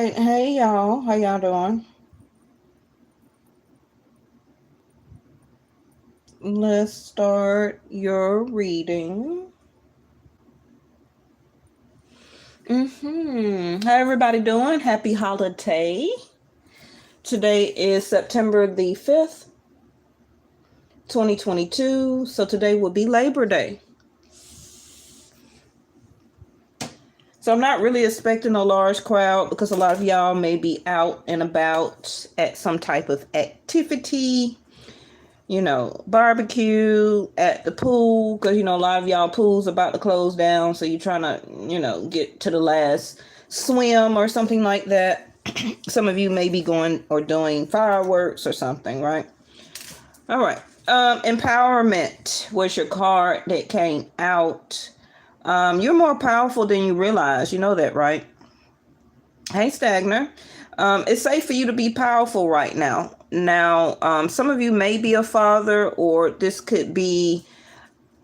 right. Hey, y'all. How y'all doing? Let's start your reading. How everybody doing? Happy holiday. Today is September the 5th, 2022. So today will be Labor Day. So I'm not really expecting a large crowd because a lot of y'all may be out and about at some type of activity. Barbecue at the pool, because, a lot of y'all pools about to close down. So you're trying to, get to the last swim or something like that. Some of you may be going or doing fireworks or something, right? All right. Empowerment was your card that came out. You're more powerful than you realize. You know that, right? Hey, Stagner. It's safe for you to be powerful right now. Now, some of you may be a father, or this could be,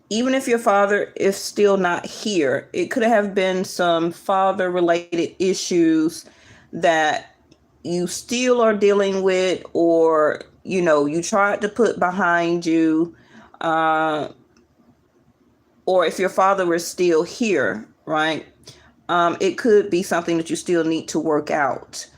even if your father is still not here, it could have been some father-related issues that you still are dealing with, or, you tried to put behind you, or if your father is still here, right? It could be something that you still need to work out.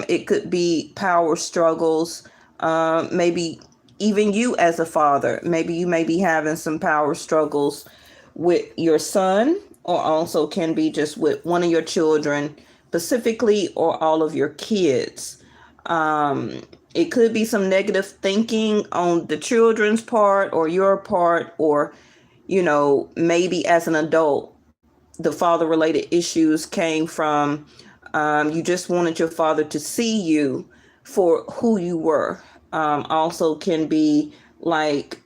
It could be power struggles. Maybe even you as a father, maybe you may be having some power struggles with your son, or also can be just with one of your children specifically, or all of your kids. It could be some negative thinking on the children's part or your part, or, maybe as an adult, the father related issues came from you just wanted your father to see you for who you were. Also can be like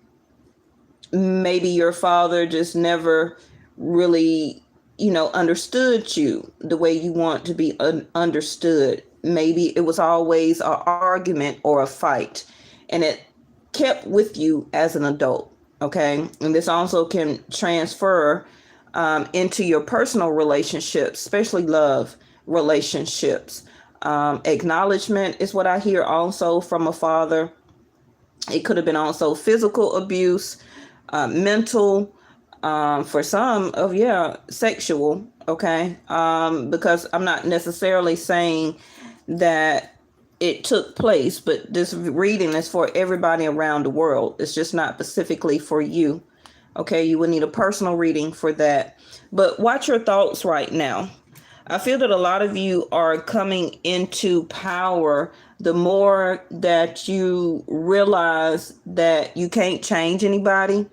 maybe your father just never really, understood you the way you want to be understood. Maybe it was always an argument or a fight, and it kept with you as an adult. Okay. And this also can transfer into your personal relationships, especially love relationships. Acknowledgement is what I hear also from a father. It could have been also physical abuse, mental, for some of, sexual. Okay. Because I'm not necessarily saying that it took place, but this reading is for everybody around the world. It's just not specifically for you. Okay, you would need a personal reading for that. But watch your thoughts right now. I feel that a lot of you are coming into power the more that you realize that you can't change anybody.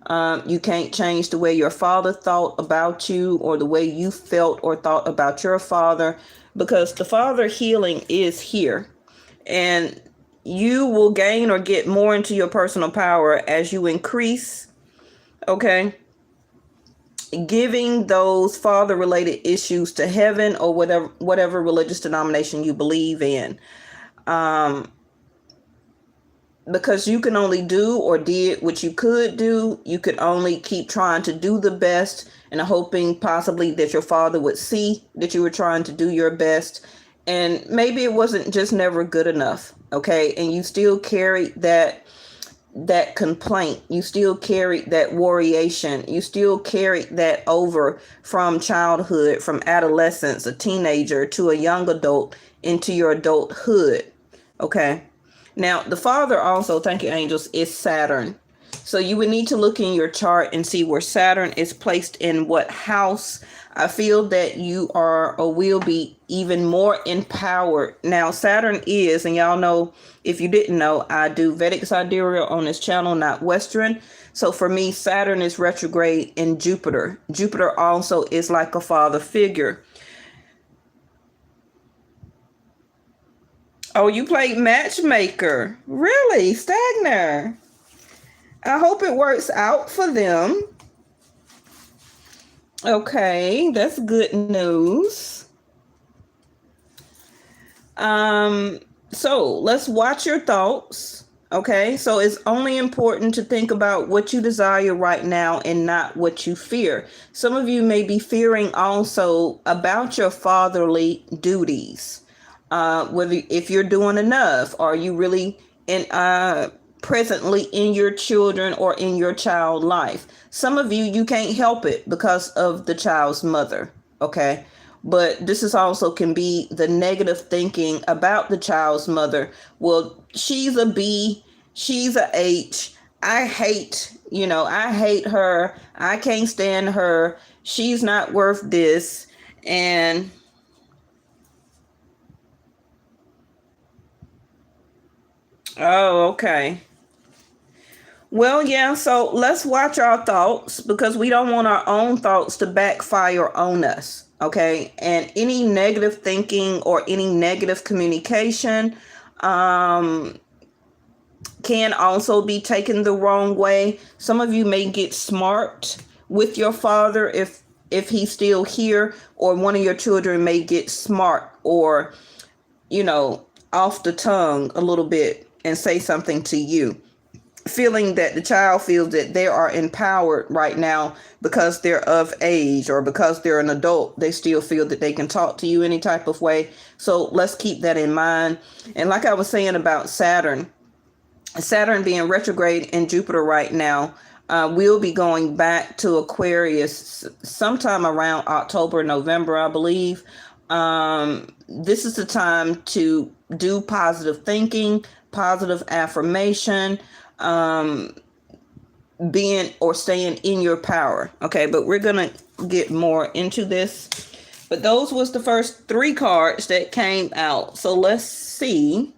You can't change the way your father thought about you, or the way you felt or thought about your father, because the father healing is here. And you will gain or get more into your personal power as you increase. Okay, giving those father related issues to heaven, or whatever religious denomination you believe in, because you can only do or did what you could do. You could only keep trying to do the best, and hoping possibly that your father would see that you were trying to do your best, and maybe it wasn't just never good enough. Okay, and you still carry that complaint. You still carry that worryation. You still carry that over from childhood, from adolescence, a teenager, to a young adult, into your adulthood. Okay. Now, the father also, thank you, angels, is Saturn. So you would need to look in your chart and see where Saturn is placed in what house. I feel that you are or will be even more empowered. Now, Saturn is, and y'all know, if you didn't know, I do Vedic Sidereal on this channel, not Western. So for me, Saturn is retrograde in Jupiter. Jupiter also is like a father figure. Oh, you played Matchmaker. Really, Stagner? I hope it works out for them. Okay, that's good news. So let's watch your thoughts. Okay, so it's only important to think about what you desire right now and not what you fear. Some of you may be fearing also about your fatherly duties. Whether if you're doing enough, are you really in presently in your children or in your child life? Some of you can't help it because of the child's mother. Okay, but this is also can be the negative thinking about the child's mother. Well, she's a B, she's a H. I hate her. I can't stand her. She's not worth this. And oh, okay. Well, yeah, so let's watch our thoughts because we don't want our own thoughts to backfire on us. Okay. And any negative thinking or any negative communication can also be taken the wrong way. Some of you may get smart with your father if he's still here, or one of your children may get smart or, off the tongue a little bit and say something to you, feeling that the child feels that they are empowered right now because they're of age or because they're an adult. They still feel that they can talk to you any type of way. So let's keep that in mind. And like I was saying about Saturn being retrograde in Jupiter right now, we'll be going back to Aquarius sometime around October, November, I believe. This is the time to do positive thinking, positive affirmation, being or staying in your power. Okay, but we're gonna get more into this. But those was the first 3 cards that came out. So let's see.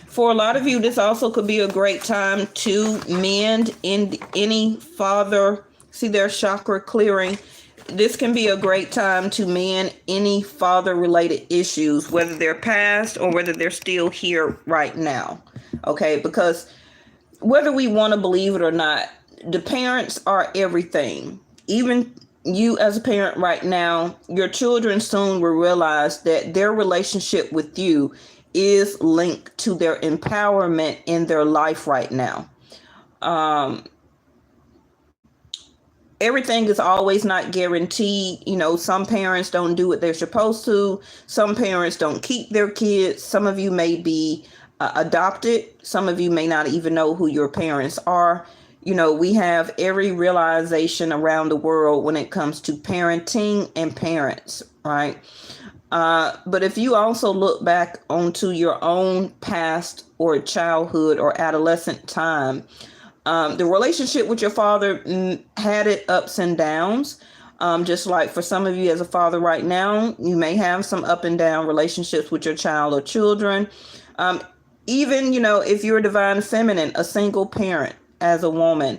For a lot of you, this also could be a great time to mend in any father. See their chakra clearing. This can be a great time to mend any father related issues, whether they're past or whether they're still here right now. Okay, because whether we want to believe it or not, the parents are everything. Even you as a parent right now, your children soon will realize that their relationship with you is linked to their empowerment in their life right now. Everything is always not guaranteed. Some parents don't do what they're supposed to. Some parents don't keep their kids. Some of you may be adopted. Some of you may not even know who your parents are. We have every realization around the world when it comes to parenting and parents, right? But if you also look back onto your own past or childhood or adolescent time, the relationship with your father had its ups and downs. Just like for some of you as a father right now, you may have some up and down relationships with your child or children. Even, if you're a divine feminine, a single parent as a woman,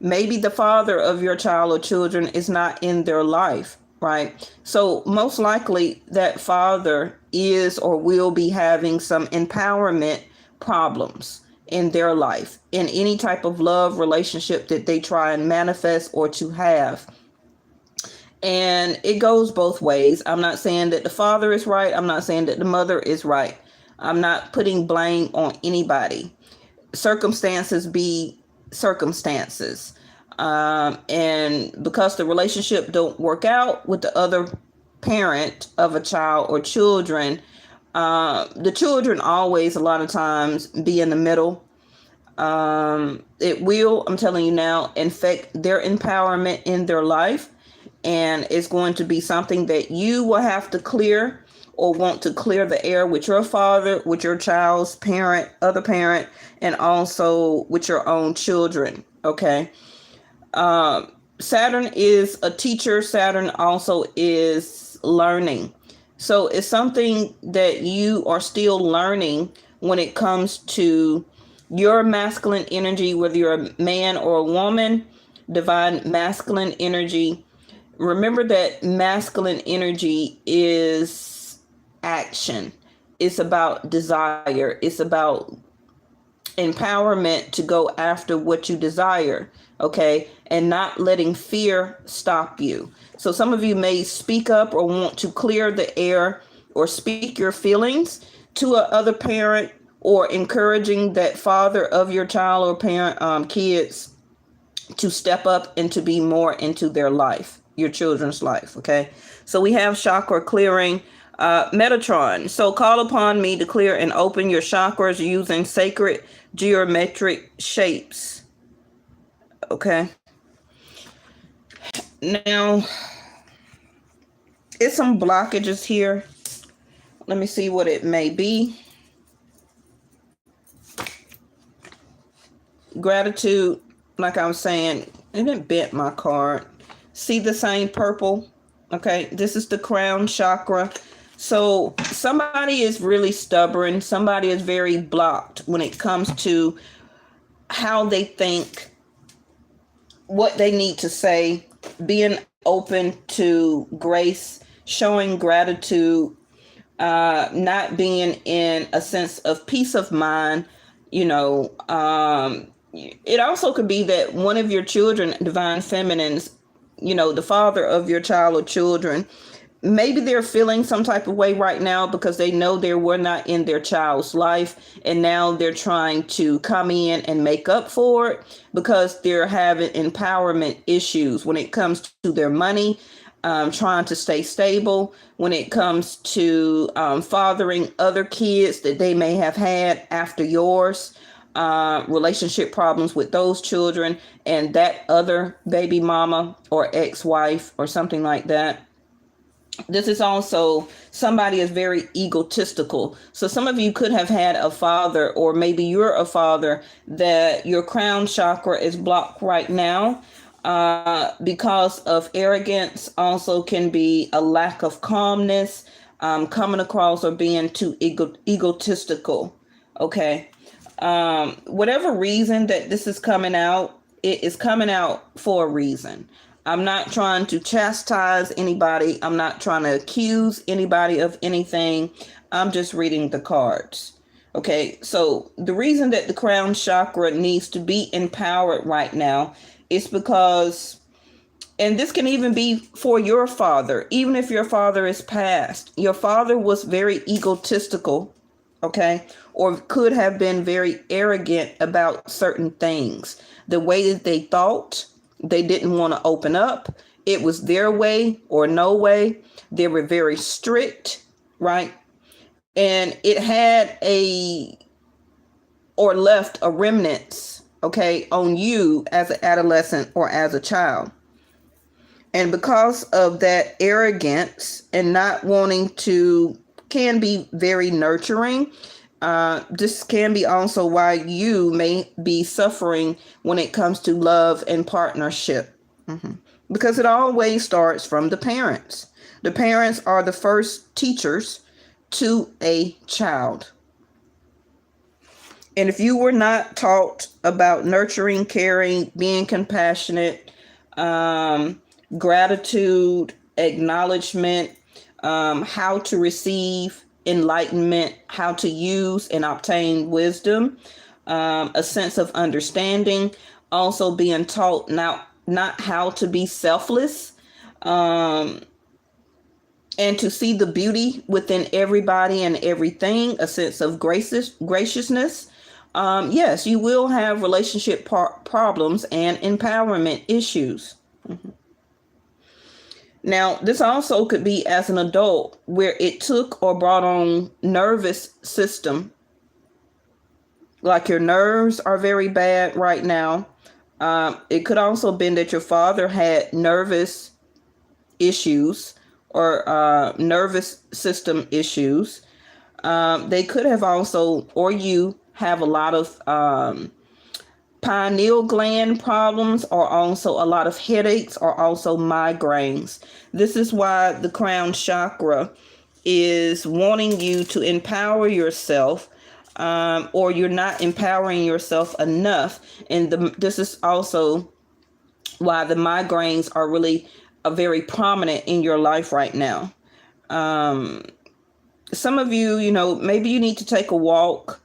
maybe the father of your child or children is not in their life. Right. So most likely that father is or will be having some empowerment problems in their life, in any type of love relationship that they try and manifest or to have. And it goes both ways. I'm not saying that the father is right. I'm not saying that the mother is right. I'm not putting blame on anybody. Circumstances be circumstances. And because the relationship don't work out with the other parent of a child or children, the children always a lot of times be in the middle. It will, I'm telling you now, affect their empowerment in their life. And it's going to be something that you will have to clear or want to clear the air with your father, with your child's parent, other parent, and also with your own children. Okay. Saturn is a teacher. Saturn also is learning. So it's something that you are still learning when it comes to your masculine energy, whether you're a man or a woman, divine masculine energy. Remember that masculine energy is action. It's about desire. It's about empowerment to go after what you desire. okay, and not letting fear stop you. So some of you may speak up or want to clear the air or speak your feelings to a other parent, or encouraging that father of your child or parent, kids, to step up and to be more into their life, your children's life. Okay. So we have chakra clearing, Metatron. So call upon me to clear and open your chakras using sacred geometric shapes. Okay. Now, it's some blockages here. Let me see what it may be. Gratitude, like I was saying, it didn't bent my card. See the same purple? Okay, this is the crown chakra. So somebody is really stubborn. Somebody is very blocked when it comes to how they think, what they need to say, being open to grace, showing gratitude, not being in a sense of peace of mind. It also could be that one of your children, divine feminines, the father of your child or children, maybe they're feeling some type of way right now because they know they were not in their child's life, and now they're trying to come in and make up for it because they're having empowerment issues when it comes to their money, trying to stay stable, when it comes to fathering other kids that they may have had after yours, relationship problems with those children and that other baby mama or ex-wife or something like that. This is also somebody is very egotistical. So some of you could have had a father, or maybe you're a father, that your crown chakra is blocked right now because of arrogance. Also can be a lack of calmness, coming across, or being too egotistical. Okay. Whatever reason that this is coming out, it is coming out for a reason. I'm not trying to chastise anybody. I'm not trying to accuse anybody of anything. I'm just reading the cards. Okay, so the reason that the crown chakra needs to be empowered right now is because, and this can even be for your father, even if your father is passed, your father was very egotistical, okay, or could have been very arrogant about certain things. The way that they thought, they didn't want to open up. It was their way or no way. They were very strict, right? And it had left a remnants, okay, on you as an adolescent or as a child. And because of that arrogance and not wanting to, can be very nurturing. This can be also why you may be suffering when it comes to love and partnership. Because it always starts from the parents. The parents are the first teachers to a child. And if you were not taught about nurturing, caring, being compassionate, gratitude, acknowledgement, how to receive enlightenment, how to use and obtain wisdom, a sense of understanding, also being taught not how to be selfless, and to see the beauty within everybody and everything, a sense of graciousness. Yes, you will have relationship problems and empowerment issues. Now, this also could be as an adult where it took or brought on nervous system. Like your nerves are very bad right now. It could also been that your father had nervous issues or nervous system issues. They could have also, or you have a lot of pineal gland problems, or also a lot of headaches, or also migraines. This is why the crown chakra is wanting you to empower yourself, or you're not empowering yourself enough. And this is also why the migraines are really very prominent in your life right now. Some of you, maybe you need to take a walk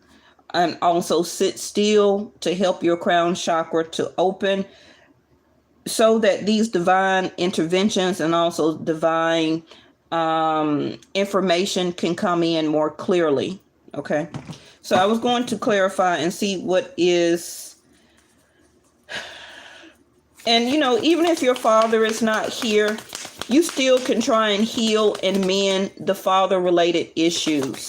and also sit still to help your crown chakra to open. so that these divine interventions and also divine information can come in more clearly. Okay. So I was going to clarify and see what is, and even if your father is not here, you still can try and heal and mend the father related issues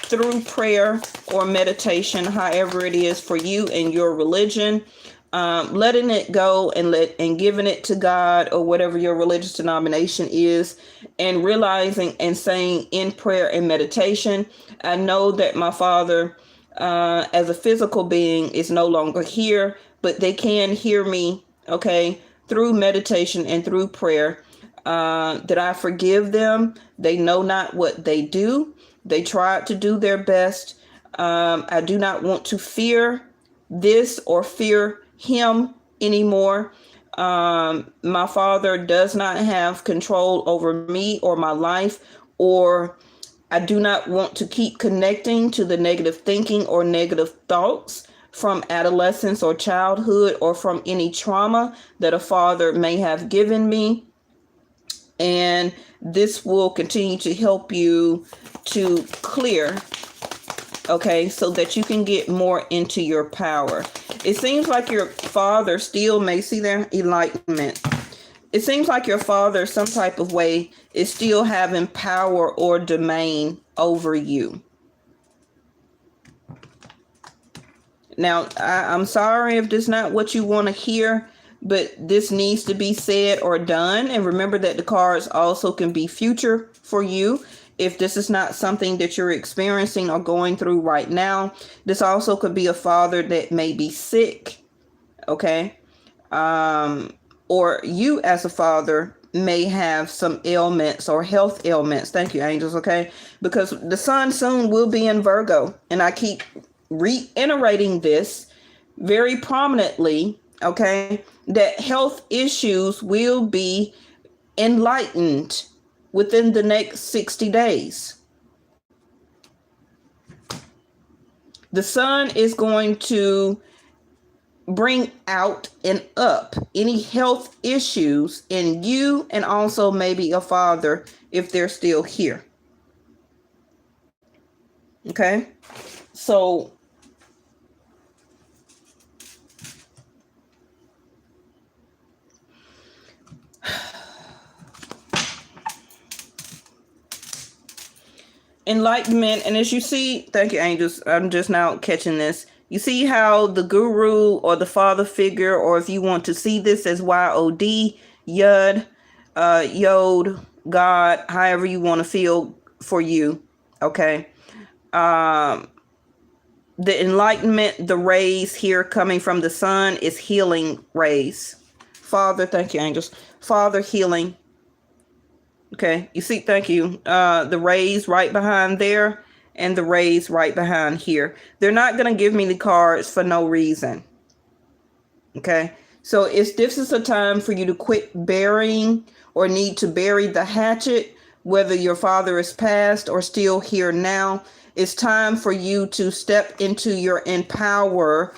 through prayer or meditation, however it is for you and your religion. Letting it go and giving it to God or whatever your religious denomination is, and realizing and saying in prayer and meditation, I know that my father, as a physical being, is no longer here, but they can hear me, okay, through meditation and through prayer, that I forgive them. They know not what they do. They tried to do their best. I do not want to fear this or fear him anymore. My father does not have control over me or my life, or I do not want to keep connecting to the negative thinking or negative thoughts from adolescence or childhood, or from any trauma that a father may have given me. And this will continue to help you to clear, okay, so that you can get more into your power. It seems like your father still may see their enlightenment. It seems like your father, some type of way, is still having power or domain over you. Now, I'm sorry if this is not what you want to hear, but this needs to be said or done. And remember that the cards also can be future for you. If this is not something that you're experiencing or going through right now, this also could be a father that may be sick, okay? Or you as a father may have some ailments or health ailments. Thank you, angels, okay? Because the sun soon will be in Virgo. And I keep reiterating this very prominently, okay? That health issues will be enlightened within the next 60 days. The sun is going to bring out and up any health issues in you, and also maybe a father if they're still here. Okay? So enlightenment, and as you see, thank you, angels, I'm just now catching this. You see how the guru or the father figure, or if you want to see this as Y-O-D, Yud, Yod, God, however you want to feel for you, okay? The enlightenment, the rays here coming from the sun is healing rays. Father, thank you, angels. Father, healing. Okay, you see, thank you. The rays right behind there and the rays right behind here. They're not going to give me the cards for no reason. Okay, so this is a time for you to quit burying or need to bury the hatchet, whether your father is passed or still here now. It's time for you to step into your power.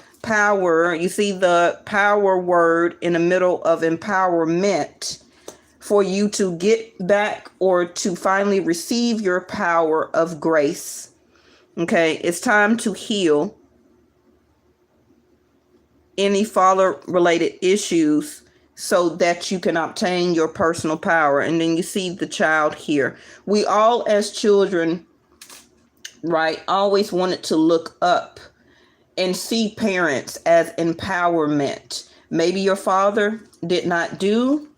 You see the power word in the middle of empowerment, for you to get back or to finally receive your power of grace. Okay, it's time to heal any father-related issues so that you can obtain your personal power. And then you see the child here. We all as children, right, always wanted to look up and see parents as empowerment. Maybe your father did not do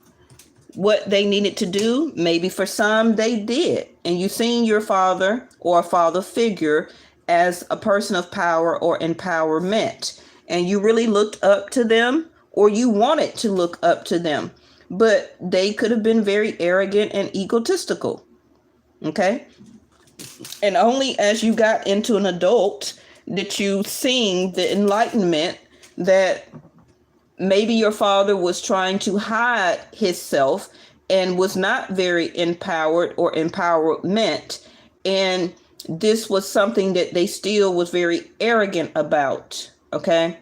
what they needed to do. Maybe for some they did. And you seen your father or a father figure as a person of power or empowerment. And you really looked up to them, or you wanted to look up to them. But they could have been very arrogant and egotistical. Okay? And only as you got into an adult did you seen the enlightenment that maybe your father was trying to hide himself and was not very empowered or empowerment. And this was something that they still was very arrogant about. Okay.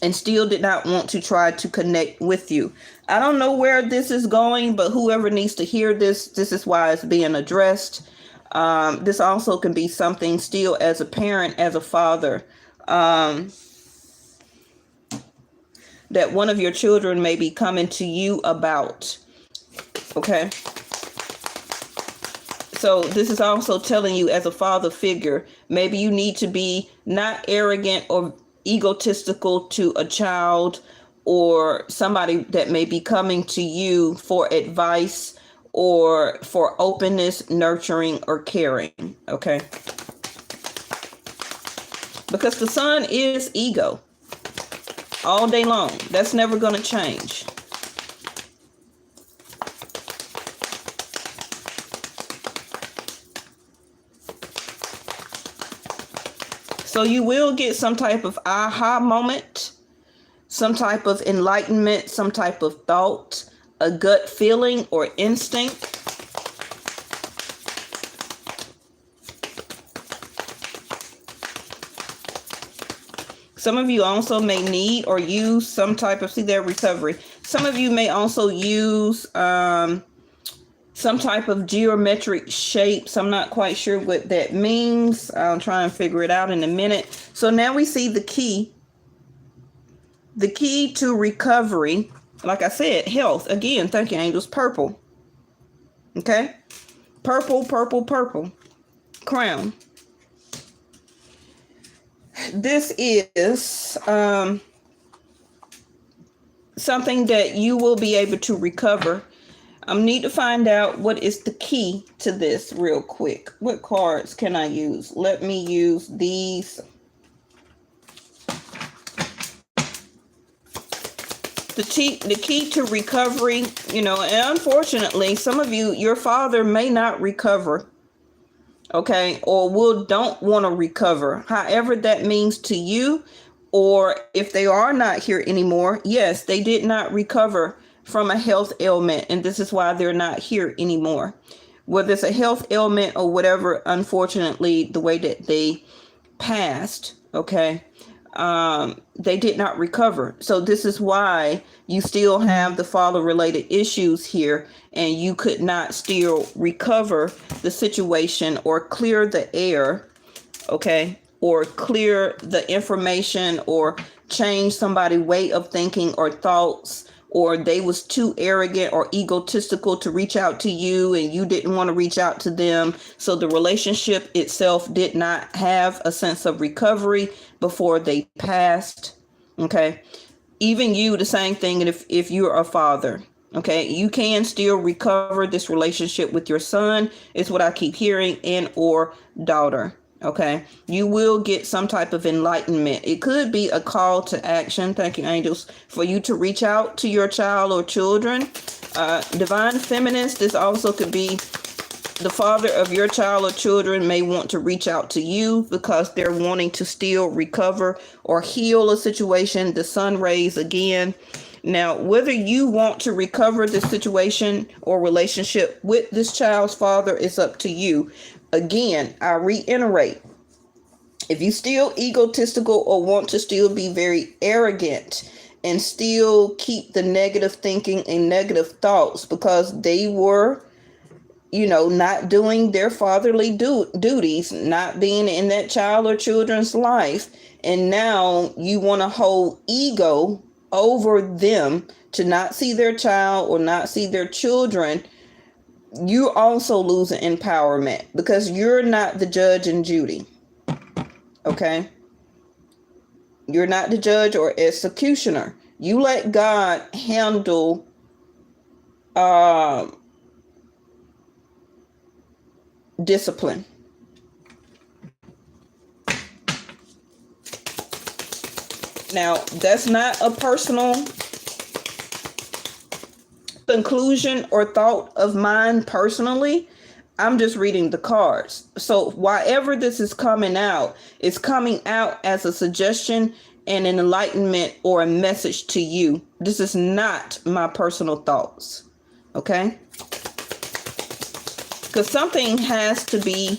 and still did not want to try to connect with you. I don't know where this is going, but whoever needs to hear this, this is why it's being addressed. This also can be something still as a parent, as a father, that one of your children may be coming to you about. Okay. So this is also telling you as a father figure, maybe you need to be not arrogant or egotistical to a child or somebody that may be coming to you for advice or for openness, nurturing, or caring. Okay. Because the sun is ego all day long. That's never going to change. So you will get some type of aha moment, some type of enlightenment, some type of thought, a gut feeling or instinct. Some of you also may need or use some type of, see their recovery. Some of you may also use some type of geometric shapes. I'm not quite sure what that means. I'll try and figure it out in a minute. So now we see the key. The key to recovery, like I said, health. Again, thank you, angels. Purple. Okay? Purple, purple, purple. Crown. This is something that you will be able to recover. I need to find out what is the key to this real quick. What cards can I use? Let me use these. The key to recovery, and unfortunately, some of you, your father may not recover, okay, or don't want to recover, however that means to you, or if they are not here anymore, yes, they did not recover from a health ailment, and this is why they're not here anymore. Whether it's a health ailment or whatever, unfortunately, the way that they passed, okay, they did not recover. So this is why you still have the father-related issues here, and you could not still recover the situation or clear the air, okay, or clear the information or change somebody's way of thinking or thoughts, or they was too arrogant or egotistical to reach out to you and you didn't want to reach out to them. So the relationship itself did not have a sense of recovery before they passed. Okay. Even you, the same thing. And if you're a father, okay, you can still recover this relationship with your son, is what I keep hearing, and or daughter. Okay, you will get some type of enlightenment. It could be a call to action. Thank you, angels, for you to reach out to your child or children. Divine feminist, this also could be the father of your child or children may want to reach out to you because they're wanting to still recover or heal a situation. The sun rays again. Now, whether you want to recover this situation or relationship with this child's father is up to you. Again, I reiterate, if you still egotistical or want to still be very arrogant and still keep the negative thinking and negative thoughts because they were, not doing their fatherly duties, not being in that child or children's life, and now you want to hold ego over them to not see their child or not see their children, you also lose an empowerment because you're not the judge and Judy. Okay? You're not the judge or executioner. You let God handle discipline. Now, that's not a personal conclusion or thought of mine personally. I'm just reading the cards. So wherever this is coming out, it's coming out as a suggestion and an enlightenment or a message to you. This is not my personal thoughts. Okay? Because something has to be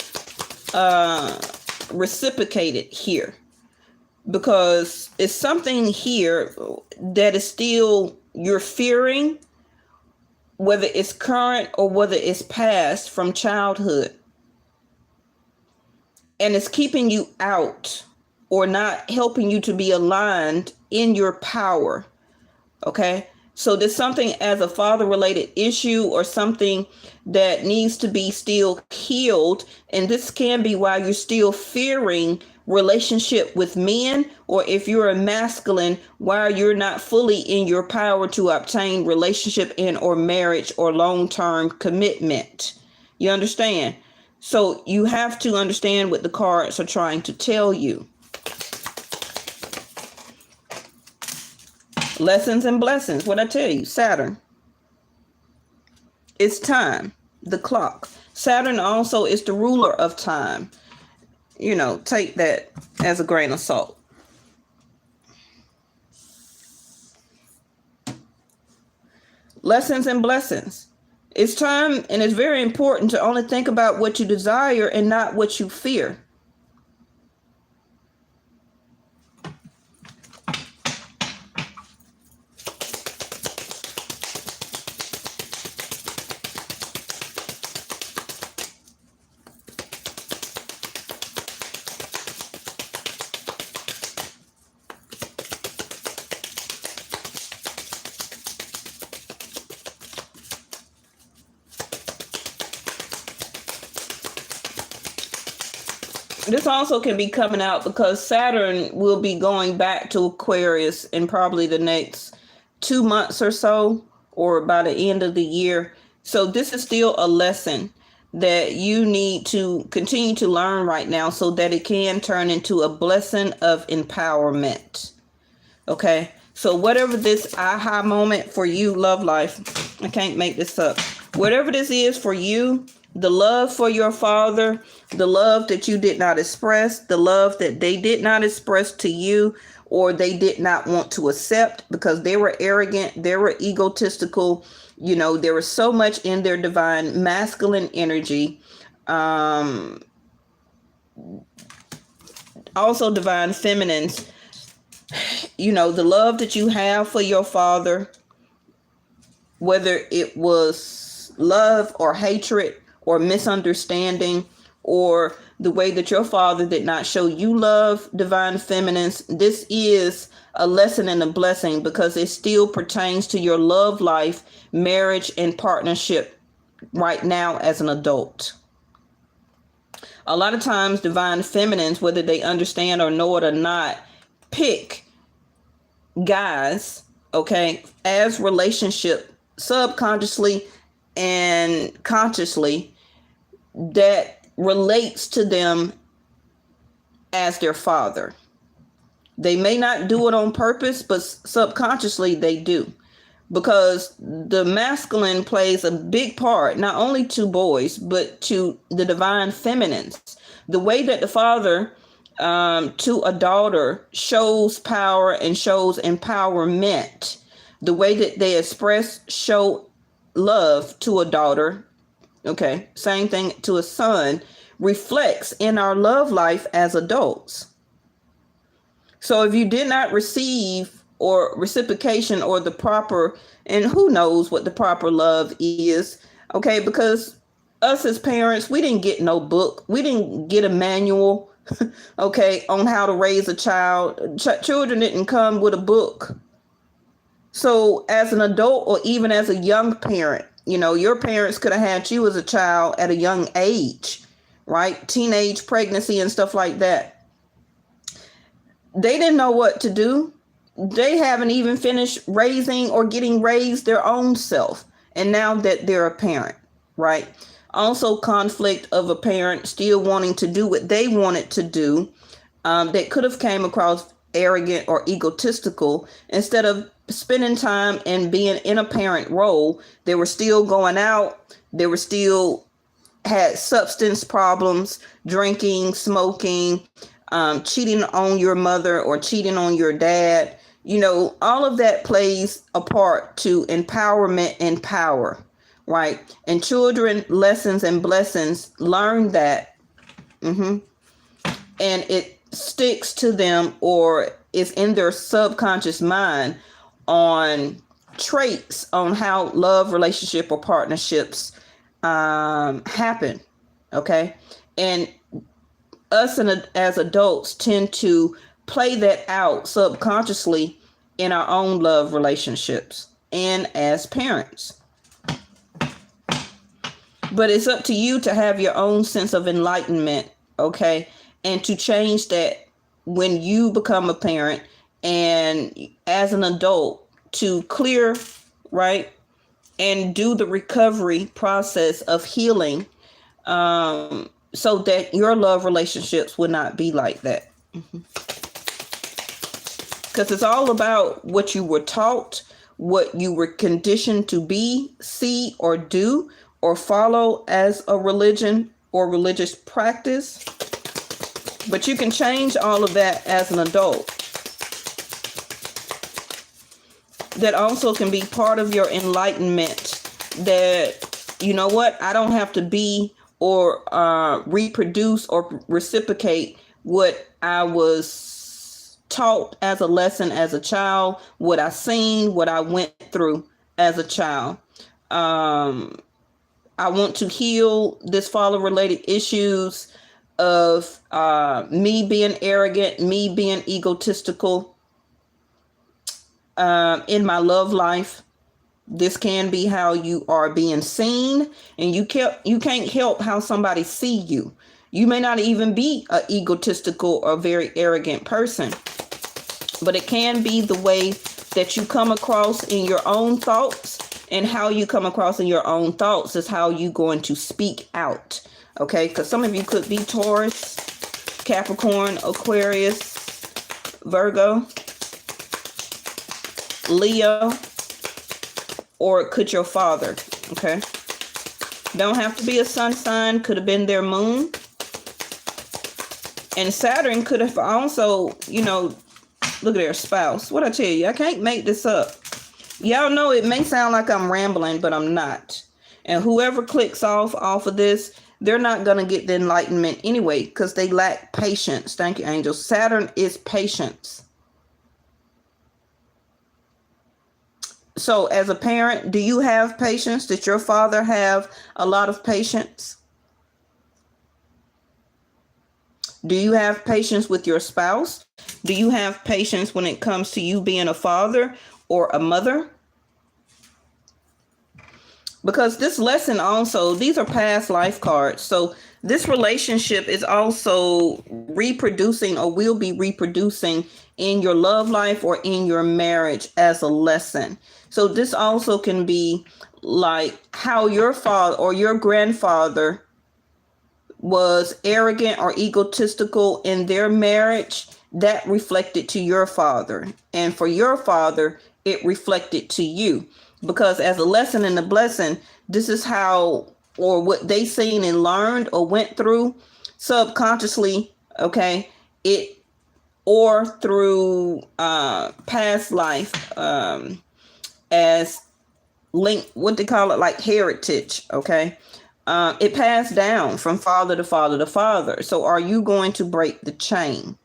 reciprocated here. because it's something here that is still you're fearing, whether it's current or whether it's past from childhood. And it's keeping you out or not helping you to be aligned in your power. Okay. So there's something as a father related issue or something that needs to be still healed. And this can be why you're still fearing relationship with men, or if you're a masculine, why you're not fully in your power to obtain relationship and or marriage or long-term commitment. You understand? So you have to understand what the cards are trying to tell you. Lessons and blessings. What I tell you, Saturn. It's time, the clock. Saturn also is the ruler of time. You know, take that as a grain of salt. Lessons and blessings. It's time, and it's very important to only think about what you desire and not what you fear. This also can be coming out because Saturn will be going back to Aquarius in probably the next 2 months or so, or by the end of the year. So this is still a lesson that you need to continue to learn right now so that it can turn into a blessing of empowerment. Okay. So whatever this aha moment for you, love life, I can't make this up. Whatever this is for you, the love for your father, the love that you did not express, the love that they did not express to you, or they did not want to accept because they were arrogant, they were egotistical. You know, there was so much in their divine masculine energy. Also divine feminines. You know, the love that you have for your father, whether it was love or hatred or misunderstanding, or the way that your father did not show you love, divine feminines, this is a lesson and a blessing because it still pertains to your love life, marriage, and partnership right now as an adult. A lot of times divine feminines, whether they understand or know it or not, pick guys, okay, as relationship subconsciously and consciously that relates to them as their father. They may not do it on purpose, but subconsciously they do, because the masculine plays a big part, not only to boys, but to the divine feminines. The way that the father to a daughter shows power and shows empowerment, the way that they show love to a daughter, okay, same thing to a son, reflects in our love life as adults. So if you did not receive or reciprocation or the proper, and who knows what the proper love is, okay, because us as parents, we didn't get no book, we didn't get a manual, okay, on how to raise a child. Children didn't come with a book. So as an adult or even as a young parent, you know, your parents could have had you as a child at a young age, right? Teenage pregnancy and stuff like that. They didn't know what to do. They haven't even finished raising or getting raised their own self. And now that they're a parent, right? Also conflict of a parent still wanting to do what they wanted to do, that could have came across arrogant or egotistical. Instead of spending time and being in a parent role, they were still going out. They were still had substance problems, drinking, smoking, cheating on your mother or cheating on your dad. You know, all of that plays a part to empowerment and power, right? And children, lessons and blessings learn that. And it sticks to them or is in their subconscious mind on traits on how love, relationship, or partnerships happen. Okay. And us as adults tend to play that out subconsciously in our own love relationships and as parents. But it's up to you to have your own sense of enlightenment, okay? And to change that when you become a parent and as an adult to clear, right? And do the recovery process of healing so that your love relationships would not be like that. Because it's all about what you were taught, what you were conditioned to be, see, or do, or follow as a religion or religious practice. But you can change all of that as an adult. That also can be part of your enlightenment that, you know what, I don't have to be or reproduce or reciprocate what I was taught as a lesson as a child, what I seen, what I went through as a child. I want to heal this follow-related issues of me being arrogant, me being egotistical in my love life. This can be how you are being seen, and you can't help how somebody see you. You may not even be an egotistical or very arrogant person, but it can be the way that you come across in your own thoughts, and how you come across in your own thoughts is how you're going to speak out. Okay, because some of you could be Taurus, Capricorn, Aquarius, Virgo, Leo, or it could your father. Okay, don't have to be a sun sign, could have been their moon. And Saturn could have also, look at their spouse. What I tell you, I can't make this up. Y'all know it may sound like I'm rambling, but I'm not. And whoever clicks off of this, they're not going to get the enlightenment anyway, because they lack patience. Thank you, angels. Saturn is patience. So as a parent, do you have patience? Did your father have a lot of patience? Do you have patience with your spouse? Do you have patience when it comes to you being a father or a mother? Because this lesson also, these are past life cards. So this relationship is also reproducing or will be reproducing in your love life or in your marriage as a lesson. So this also can be like how your father or your grandfather was arrogant or egotistical in their marriage. That reflected to your father. And for your father, it reflected to you. Because as a lesson and a blessing, this is how, or what they seen and learned or went through subconsciously, okay, it, or through past life as link, what they call it, like heritage, okay? It passed down from father to father to father. So are you going to break the chain?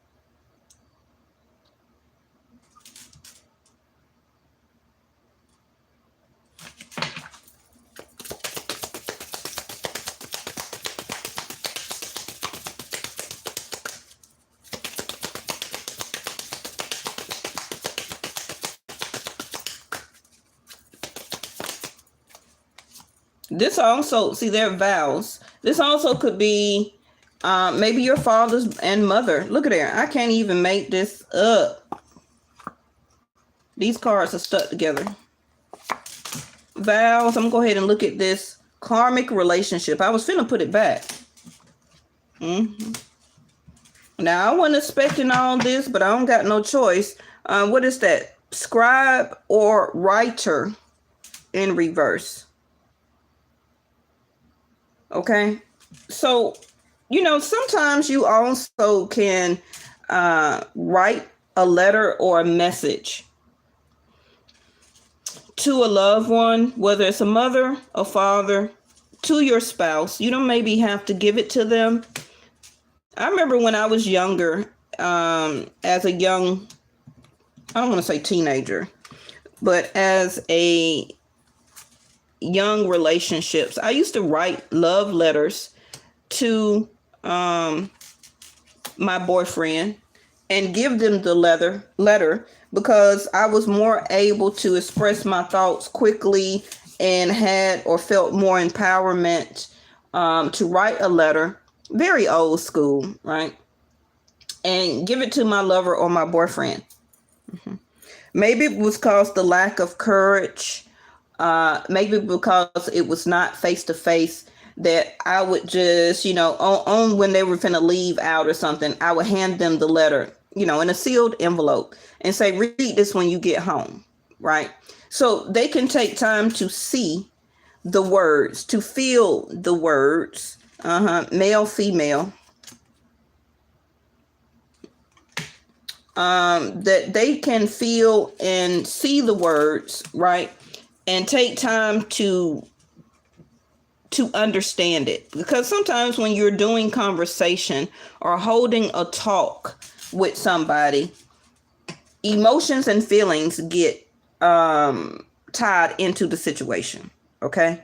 This also, see, their vows. This also could be maybe your father's and mother. Look at there. I can't even make this up. These cards are stuck together. Vows. I'm going to go ahead and look at this karmic relationship. I was finna put it back. Now, I wasn't expecting all this, but I don't got no choice. What is that? Scribe or writer in reverse. Okay, so, sometimes you also can write a letter or a message to a loved one, whether it's a mother, a father, to your spouse. You don't maybe have to give it to them. I remember when I was younger, as a young, I don't want to say teenager, but as a young relationships, I used to write love letters to my boyfriend and give them the letter because I was more able to express my thoughts quickly and had or felt more empowerment to write a letter, very old school, right? And give it to my lover or my boyfriend. Maybe it was because the lack of courage, maybe because it was not face to face, that I would just, on when they were finna leave out or something, I would hand them the letter, in a sealed envelope and say, read this when you get home, right? So they can take time to see the words, to feel the words, male, female, that they can feel and see the words, right? And take time to understand it. Because sometimes when you're doing conversation or holding a talk with somebody, emotions and feelings get tied into the situation, okay?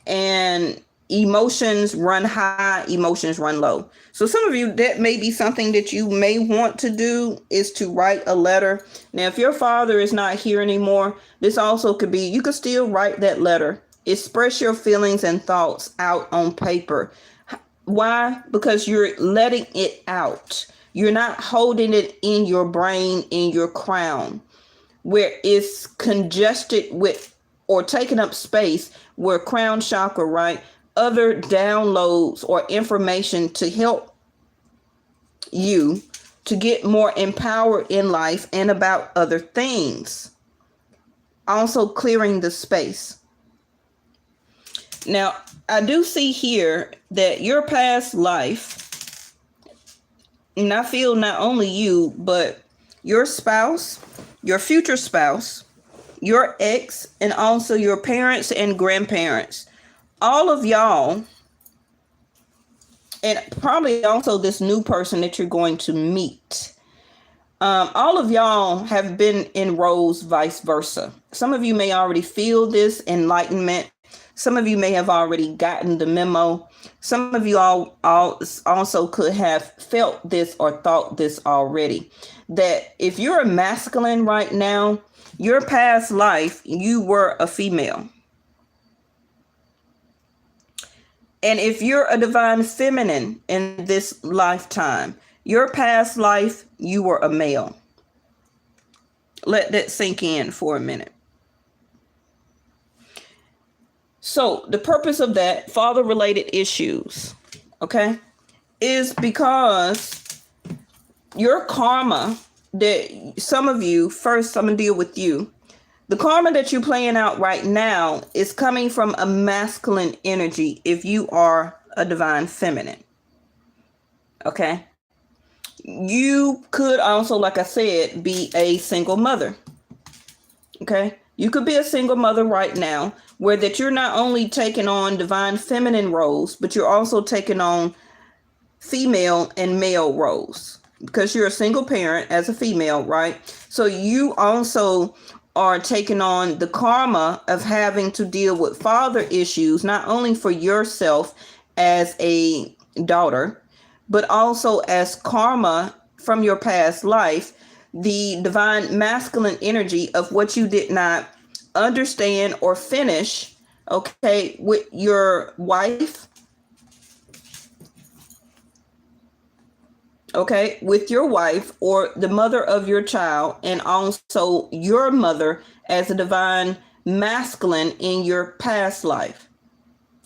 And emotions run high, emotions run low. So some of you, that may be something that you may want to do, is to write a letter. Now, if your father is not here anymore, this also could be, you could still write that letter. Express your feelings and thoughts out on paper. Why? Because you're letting it out. You're not holding it in your brain, in your crown, where it's congested with or taking up space, where crown chakra, right? Other downloads or information to help you to get more empowered in life and about other things. Also clearing the space. Now, I do see here that your past life, and I feel not only you, but your spouse, your future spouse, your ex, and also your parents and grandparents, all of y'all, and probably also this new person that you're going to meet, all of y'all have been in roles vice versa. Some of you may already feel this enlightenment. Some of you may have already gotten the memo. Some of you all also could have felt this or thought this already. That if you're a masculine right now, your past life, you were a female. And if you're a divine feminine in this lifetime, your past life, you were a male. Let that sink in for a minute. So the purpose of that, father-related issues, okay, is because your karma that some of you, first I'm going to deal with you. The karma that you're playing out right now is coming from a masculine energy if you are a divine feminine. Okay. You could also, like I said, be a single mother. Okay. You could be a single mother right now, where that you're not only taking on divine feminine roles, but you're also taking on female and male roles because you're a single parent as a female, right? So you also are taking on the karma of having to deal with father issues, not only for yourself as a daughter, but also as karma from your past life, the divine masculine energy of what you did not understand or finish, okay, with your wife, okay, with your wife or the mother of your child, and also your mother as a divine masculine in your past life.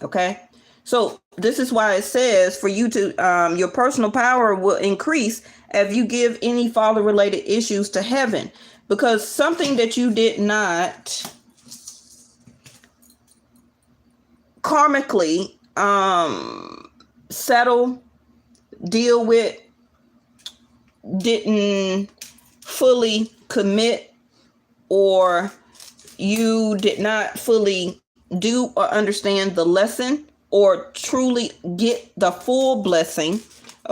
Okay. So this is why it says for you to, your personal power will increase if you give any father related issues to heaven, because something that you did not karmically settle, deal with, didn't fully commit, or you did not fully do or understand the lesson or truly get the full blessing,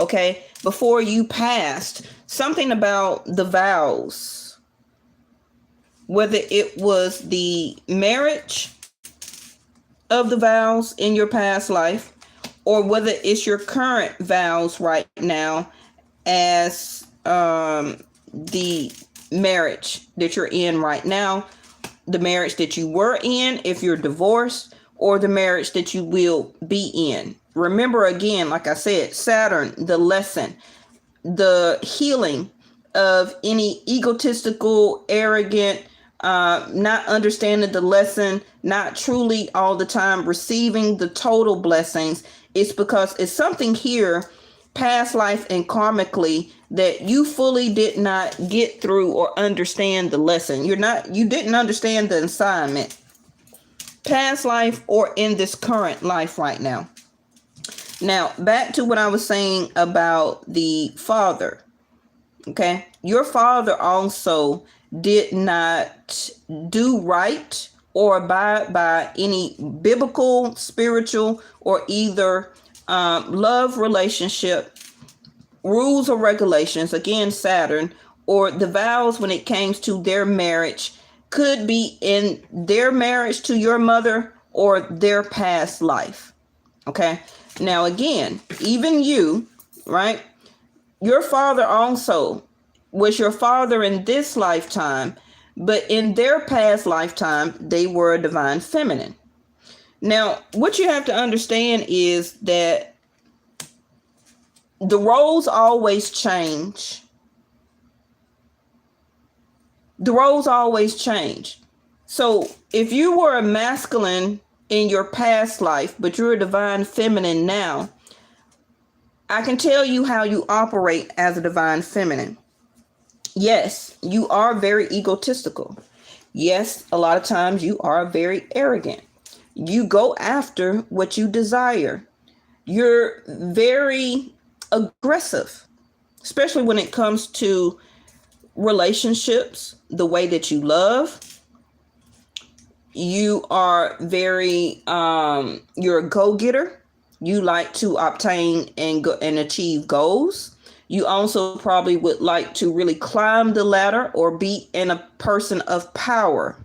okay, before you passed. Something about the vows, whether it was the marriage of the vows in your past life, or whether it's your current vows right now as the marriage that you're in right now, the marriage that you were in if you're divorced, or the marriage that you will be in. Remember, again, like I said, Saturn, the lesson, the healing of any egotistical, arrogant, not understanding the lesson, not truly all the time receiving the total blessings. It's because it's something here, past life and karmically, that you fully did not get through or understand the lesson. You didn't understand the assignment, past life or in this current life right now. Now, back to what I was saying about the father. Okay. Your father also did not do right or abide by any biblical, spiritual, or either love relationship rules or regulations. Again, Saturn, or the vows when it came to their marriage, could be in their marriage to your mother or their past life. Okay. Now, again, even you, right? Your father also was your father in this lifetime, but in their past lifetime, they were a divine feminine. Now, what you have to understand is that the roles always change. The roles always change. So if you were a masculine in your past life, but you're a divine feminine now, I can tell you how you operate as a divine feminine. Yes, you are very egotistical. Yes, a lot of times you are very arrogant. You go after what you desire. You're very aggressive, especially when it comes to relationships, the way that you love. You are very, you're a go-getter. You like to obtain and achieve goals. You also probably would like to really climb the ladder or be in a person of power.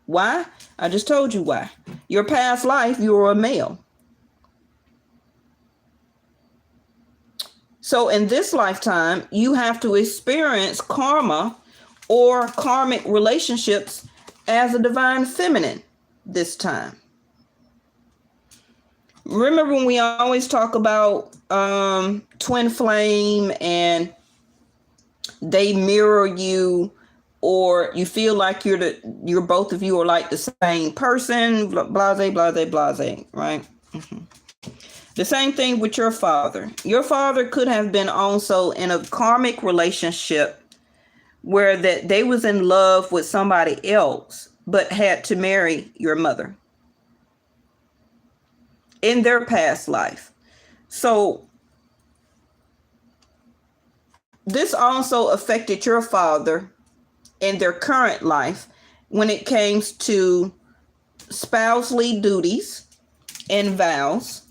Why? I just told you why. Your past life, you were a male. So in this lifetime, you have to experience karma or karmic relationships as a divine feminine this time. Remember when we always talk about twin flame and they mirror you, or you feel like you're both of you are like the same person, blase, blase, blase, right? Mm-hmm. The same thing with your father. Your father could have been also in a karmic relationship where that they was in love with somebody else, but had to marry your mother in their past life. So this also affected your father in their current life when it came to spousely duties and vows,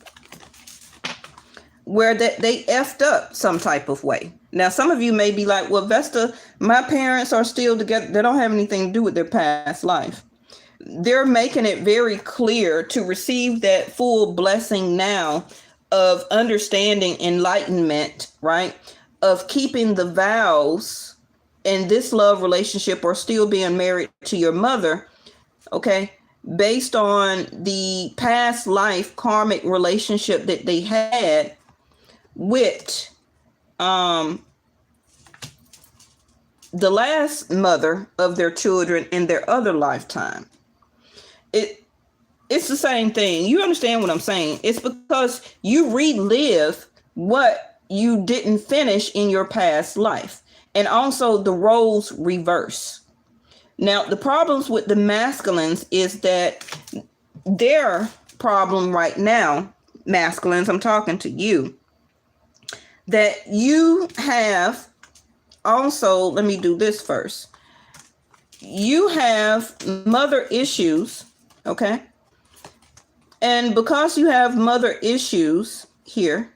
where that they effed up some type of way. Now, some of you may be like, well, Vesta, my parents are still together. They don't have anything to do with their past life. They're making it very clear to receive that full blessing now of understanding, enlightenment, right? Of keeping the vows in this love relationship or still being married to your mother, okay? Based on the past life karmic relationship that they had with the last mother of their children in their other lifetime. It's the same thing. You understand what I'm saying? It's because you relive what you didn't finish in your past life. And also the roles reverse. Now, the problems with the masculines is that their problem right now, masculines, I'm talking to you, that you have also, let me do this first. You have mother issues, okay? And because you have mother issues here,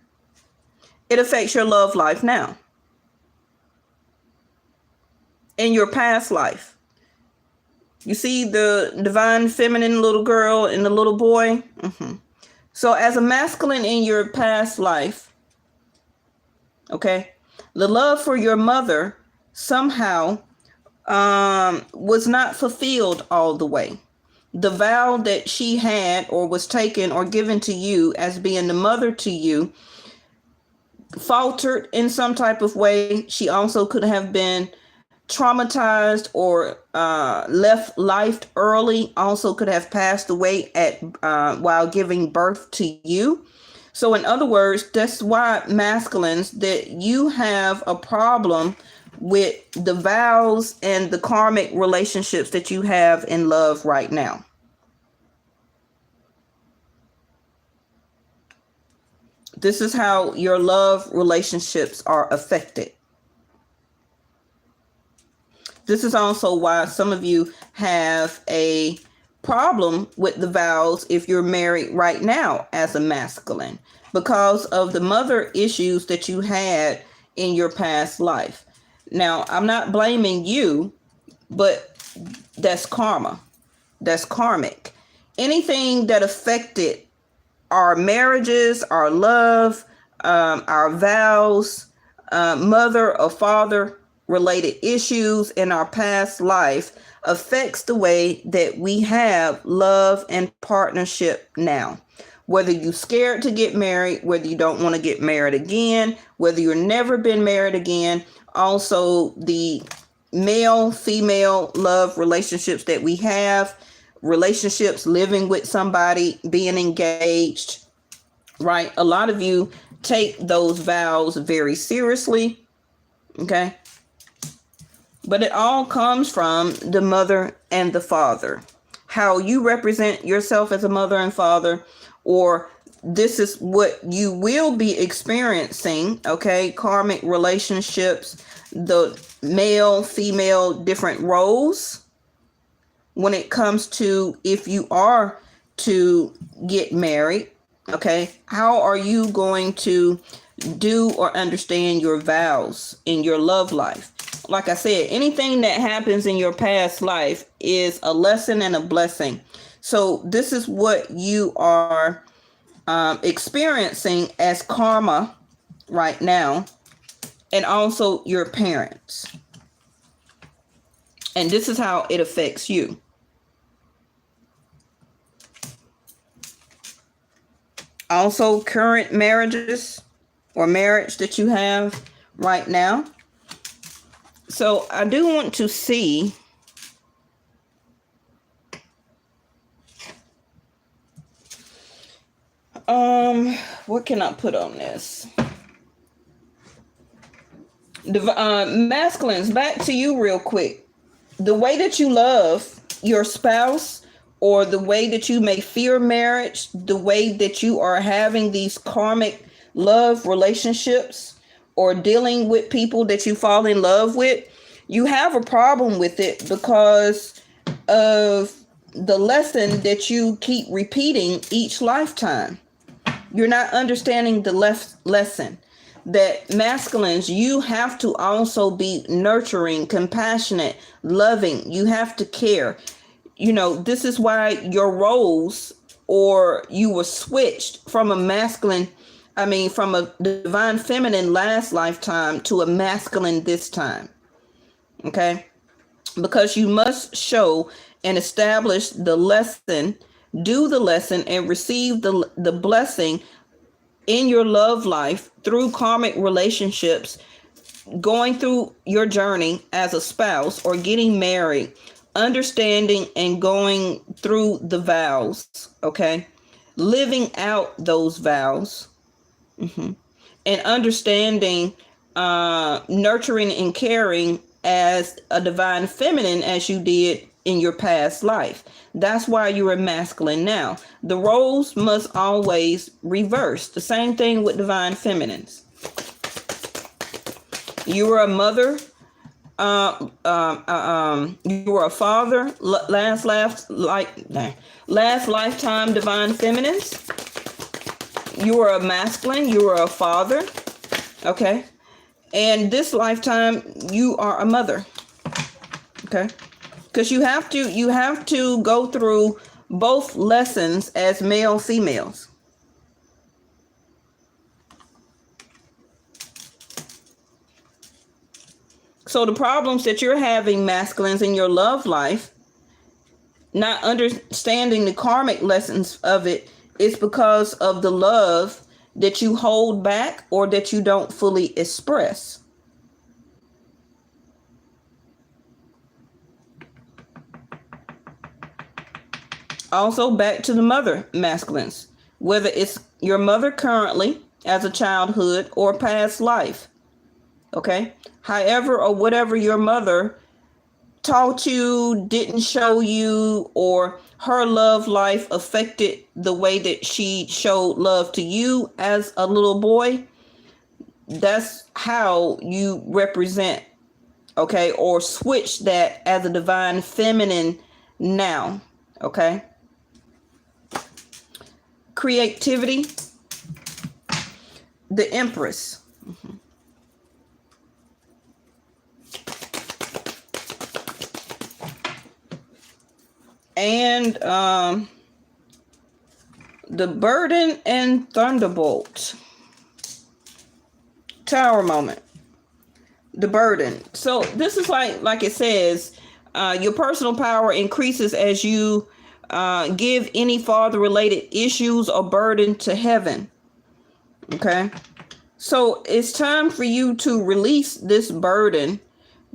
It affects your love life now. In your past life. You see the divine feminine little girl and the little boy? So as a masculine in your past life, okay, the love for your mother somehow was not fulfilled all the way. The vow that she had or was taken or given to you as being the mother to you faltered in some type of way. She also could have been traumatized or left life early, also could have passed away at while giving birth to you. So in other words, that's why masculines, that you have a problem with the vows and the karmic relationships that you have in love right now. This is how your love relationships are affected. This is also why some of you have a problem with the vows if you're married right now as a masculine, because of the mother issues that you had in your past life. Now, I'm not blaming you, but that's karma. That's karmic. Anything that affected our marriages, our love, our vows, mother or father related issues in our past life affects the way that we have love and partnership now. Whether you're scared to get married, whether you don't want to get married again, whether you've never been married again, also the male-female love relationships that we have, relationships, living with somebody, being engaged, right? A lot of you take those vows very seriously, okay? But it all comes from the mother and the father. How you represent yourself as a mother and father, or this is what you will be experiencing, okay? Karmic relationships, the male, female, different roles. When it comes to if you are to get married, okay? How are you going to do or understand your vows in your love life? Like I said, anything that happens in your past life is a lesson and a blessing. So this is what you are experiencing as karma right now, and also your parents. And this is how it affects you. Also, current marriages or marriage that you have right now. So I do want to see what can I put on this? Masculines, back to you real quick. The way that you love your spouse, or the way that you may fear marriage, the way that you are having these karmic love relationships or dealing with people that you fall in love with, you have a problem with it because of the lesson that you keep repeating each lifetime. You're not understanding the lesson that masculines, you have to also be nurturing, compassionate, loving. You have to care. You know, this is why your roles, or you were switched from a masculine, from a divine feminine last lifetime to a masculine this time. Okay? Because you must show and establish the lesson, do the lesson, and receive the blessing in your love life through karmic relationships, going through your journey as a spouse or getting married, understanding and going through the vows, okay? Living out those vows, and understanding, nurturing and caring as a divine feminine as you did in your past life. That's why you're a masculine now. The roles must always reverse. The same thing with divine feminines. You were a mother, you were a father, last lifetime divine feminines. You were a masculine, you were a father. Okay. And this lifetime, you are a mother. Okay. Because you have to go through both lessons as male, females. So the problems that you're having, masculines, in your love life, not understanding the karmic lessons of it, is because of the love that you hold back or that you don't fully express. Also, back to the mother, masculines, whether it's your mother currently as a childhood or past life. Okay. However, or whatever your mother taught you, didn't show you, or her love life affected the way that she showed love to you as a little boy, that's how you represent, okay, or switch that as a divine feminine now. Okay. Creativity, the Empress. And the Burden and Thunderbolt. Tower moment. The burden. So this is like it says, your personal power increases as you give any father related issues or burden to heaven. Okay. So it's time for you to release this burden,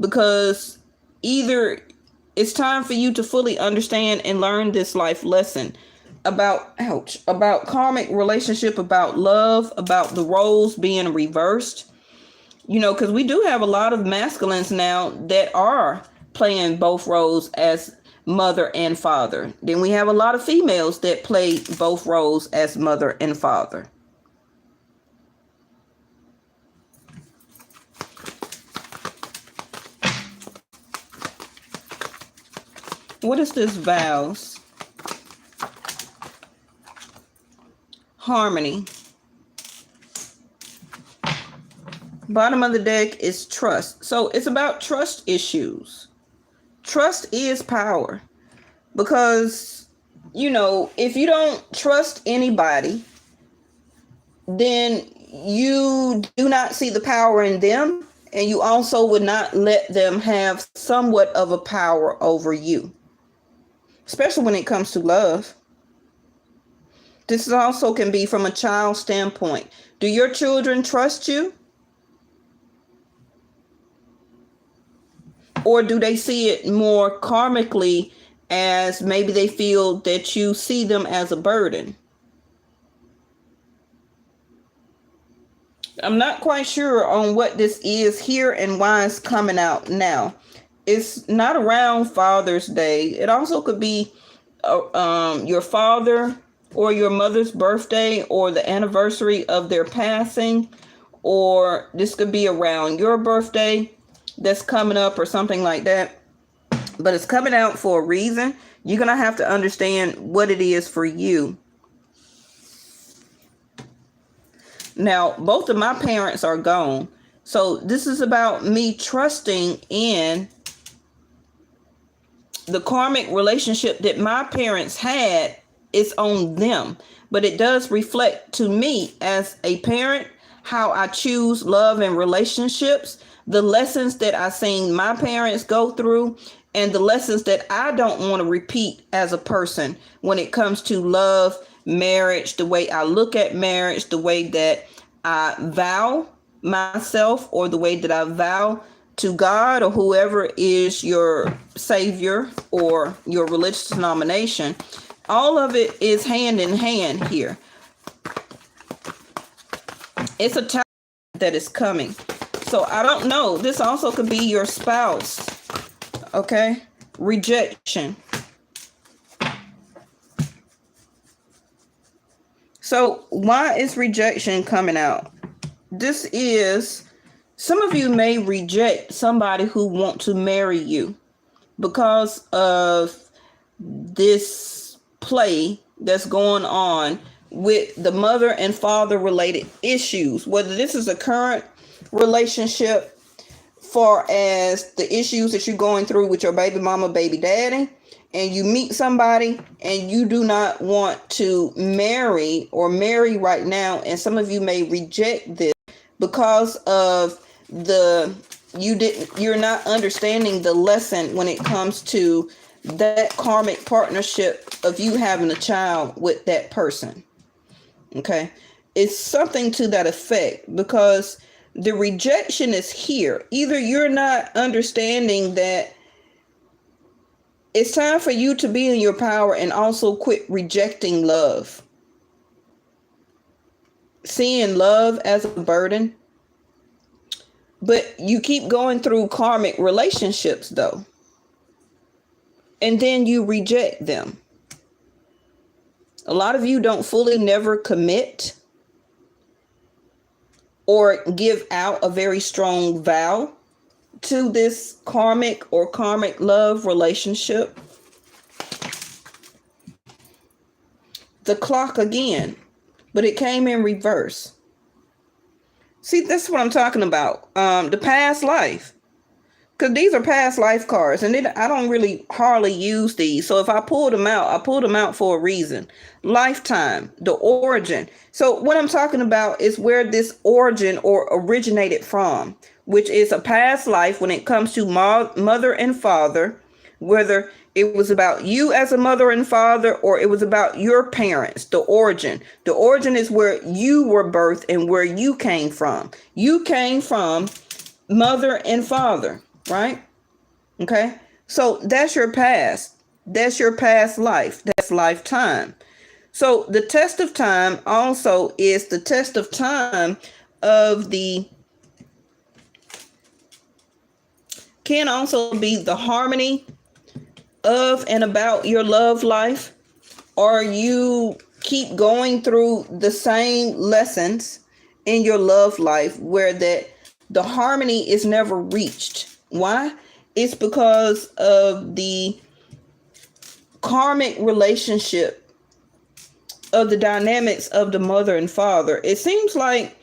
because either it's time for you to fully understand and learn this life lesson about karmic relationship, about love, about the roles being reversed. Because we do have a lot of masculines now that are playing both roles as mother and father. Then we have a lot of females that play both roles as mother and father. What is this vows? Harmony. Bottom of the deck is trust. So it's about trust issues. Trust is power. Because, if you don't trust anybody, then you do not see the power in them. And you also would not let them have somewhat of a power over you. Especially when it comes to love. This also can be from a child standpoint. Do your children trust you? Or do they see it more karmically, as maybe they feel that you see them as a burden? I'm not quite sure on what this is here and why it's coming out now. It's not around Father's Day. It also could be your father or your mother's birthday or the anniversary of their passing, or this could be around your birthday that's coming up or something like that. But it's coming out for a reason. You're going to have to understand what it is for you. Now, both of my parents are gone. So this is about me trusting in the karmic relationship that my parents had. Is on them. But it does reflect to me as a parent how I choose love and relationships, the lessons that I seen my parents go through, and the lessons that I don't want to repeat as a person when it comes to love, marriage, the way I look at marriage, the way that I vow myself, or the way that I vow to God or whoever is your savior or your religious denomination. All of it is hand in hand here. It's a time that is coming. So I don't know. This also could be your spouse. Okay? Rejection. So why is rejection coming out? This is, some of you may reject somebody who wants to marry you because of this play that's going on with the mother and father related issues, whether this is a current relationship, far as the issues that you're going through with your baby mama, baby daddy, and you meet somebody and you do not want to marry or marry right now, and some of you may reject this because of you're not understanding the lesson when it comes to that karmic partnership of you having a child with that person. Okay, it's something to that effect, because the rejection is here. Either you're not understanding that it's time for you to be in your power and also quit rejecting love, seeing love as a burden. But you keep going through karmic relationships though, and then you reject them. A lot of you don't fully never commit or give out a very strong vow to this karmic or karmic love relationship. The clock again, but it came in reverse. See, that's what I'm talking about. The past life. Because these are past life cards, and I don't really hardly use these. So if I pulled them out, I pulled them out for a reason. Lifetime, the origin. So what I'm talking about is where this origin or originated from, which is a past life when it comes to mother and father, whether it was about you as a mother and father or it was about your parents, the origin. The origin is where you were birthed and where you came from. You came from mother and father. Right? Okay. So that's your past. That's your past life. That's lifetime. So the test of time also is the test of time of can also be the harmony of and about your love life, or you keep going through the same lessons in your love life where the harmony is never reached. Why? It's because of the karmic relationship of the dynamics of the mother and father. It seems like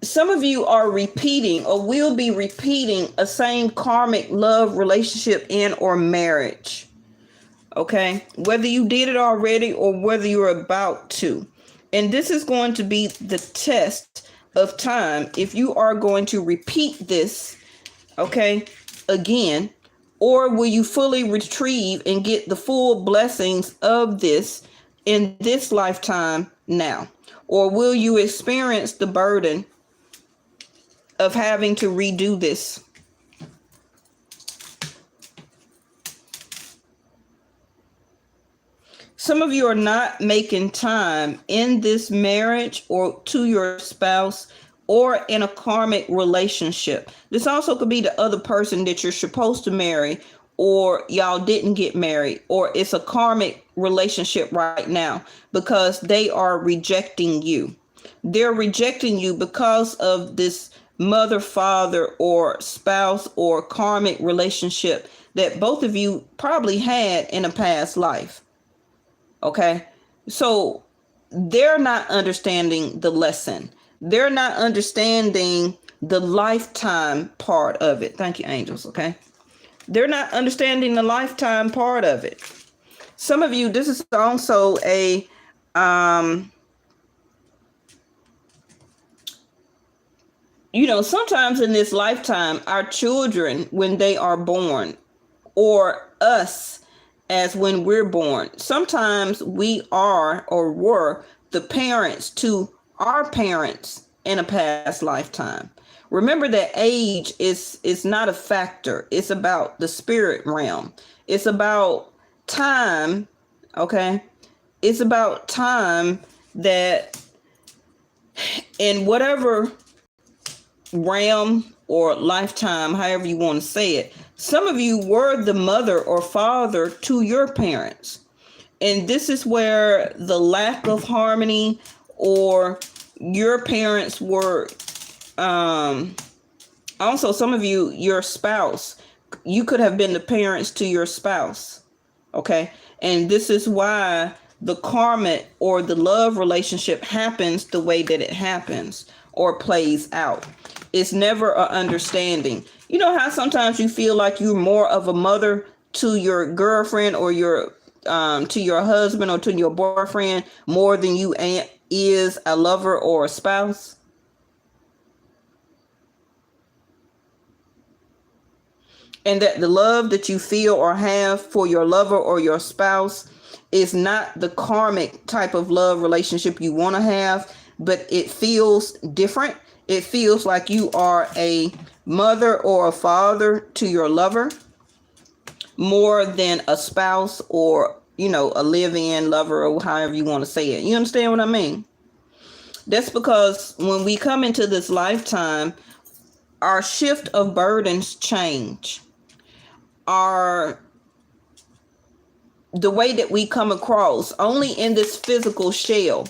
some of you are repeating or will be repeating a same karmic love relationship in or marriage. Okay? Whether you did it already or whether you're about to. And this is going to be the test of time if you are going to repeat this, okay, again, or will you fully retrieve and get the full blessings of this in this lifetime now, or will you experience the burden of having to redo this? Some of you are not making time in this marriage or to your spouse or in a karmic relationship. This also could be the other person that you're supposed to marry, or y'all didn't get married, or it's a karmic relationship right now because they are rejecting you. They're rejecting you because of this mother, father, or spouse or karmic relationship that both of you probably had in a past life. Okay, so they're not understanding the lesson. They're not understanding the lifetime part of it. Thank you, angels. Okay, they're not understanding the lifetime part of it. Some of you, this is also a sometimes in this lifetime, our children, when they are born, or us as when we're born, sometimes we are or were the parents to our parents in a past lifetime. Remember that age is not a factor. It's about the spirit realm. It's about time. Okay. It's about time that in whatever realm or lifetime, however you want to say it, some of you were the mother or father to your parents. And this is where the lack of harmony, or your parents were, also some of you, your spouse, you could have been the parents to your spouse. Okay. And this is why the karmic or the love relationship happens the way that it happens, or plays out. It's never an understanding. You know how sometimes you feel like you're more of a mother to your girlfriend or your to your husband or to your boyfriend more than you is a lover or a spouse? And that the love that you feel or have for your lover or your spouse is not the karmic type of love relationship you want to have, but it feels different. It feels like you are a mother or a father to your lover more than a spouse or, you know, a live-in lover or however you want to say it. You understand what I mean? That's because when we come into this lifetime, our shift of burdens change. The way that we come across only in this physical shell.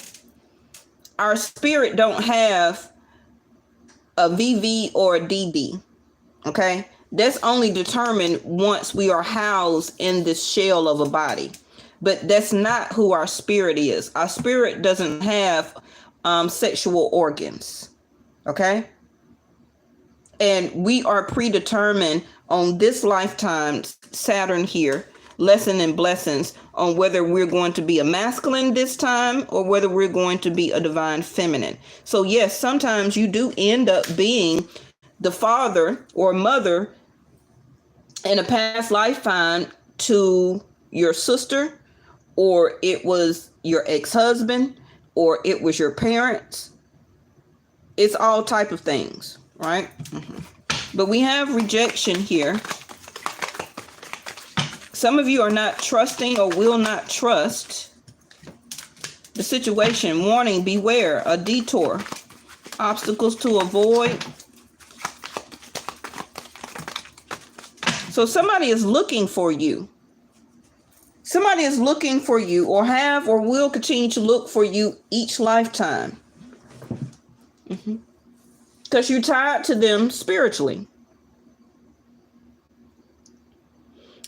Our spirit don't have a VV or a DD. Okay, that's only determined once we are housed in this shell of a body. But that's not who our spirit is. Our spirit doesn't have sexual organs. Okay, and we are predetermined on this lifetime, Saturn here, lesson and blessings, on whether we're going to be a masculine this time or whether we're going to be a divine feminine. So yes, sometimes you do end up being the father or mother in a past lifetime to your sister, or it was your ex-husband, or it was your parents. It's all type of things, right? But we have rejection here. Some of you are not trusting or will not trust the situation. Warning, beware, a detour, obstacles to avoid. So somebody is looking for you. Somebody is looking for you, or have or will continue to look for you each lifetime. Because you're tied to them spiritually.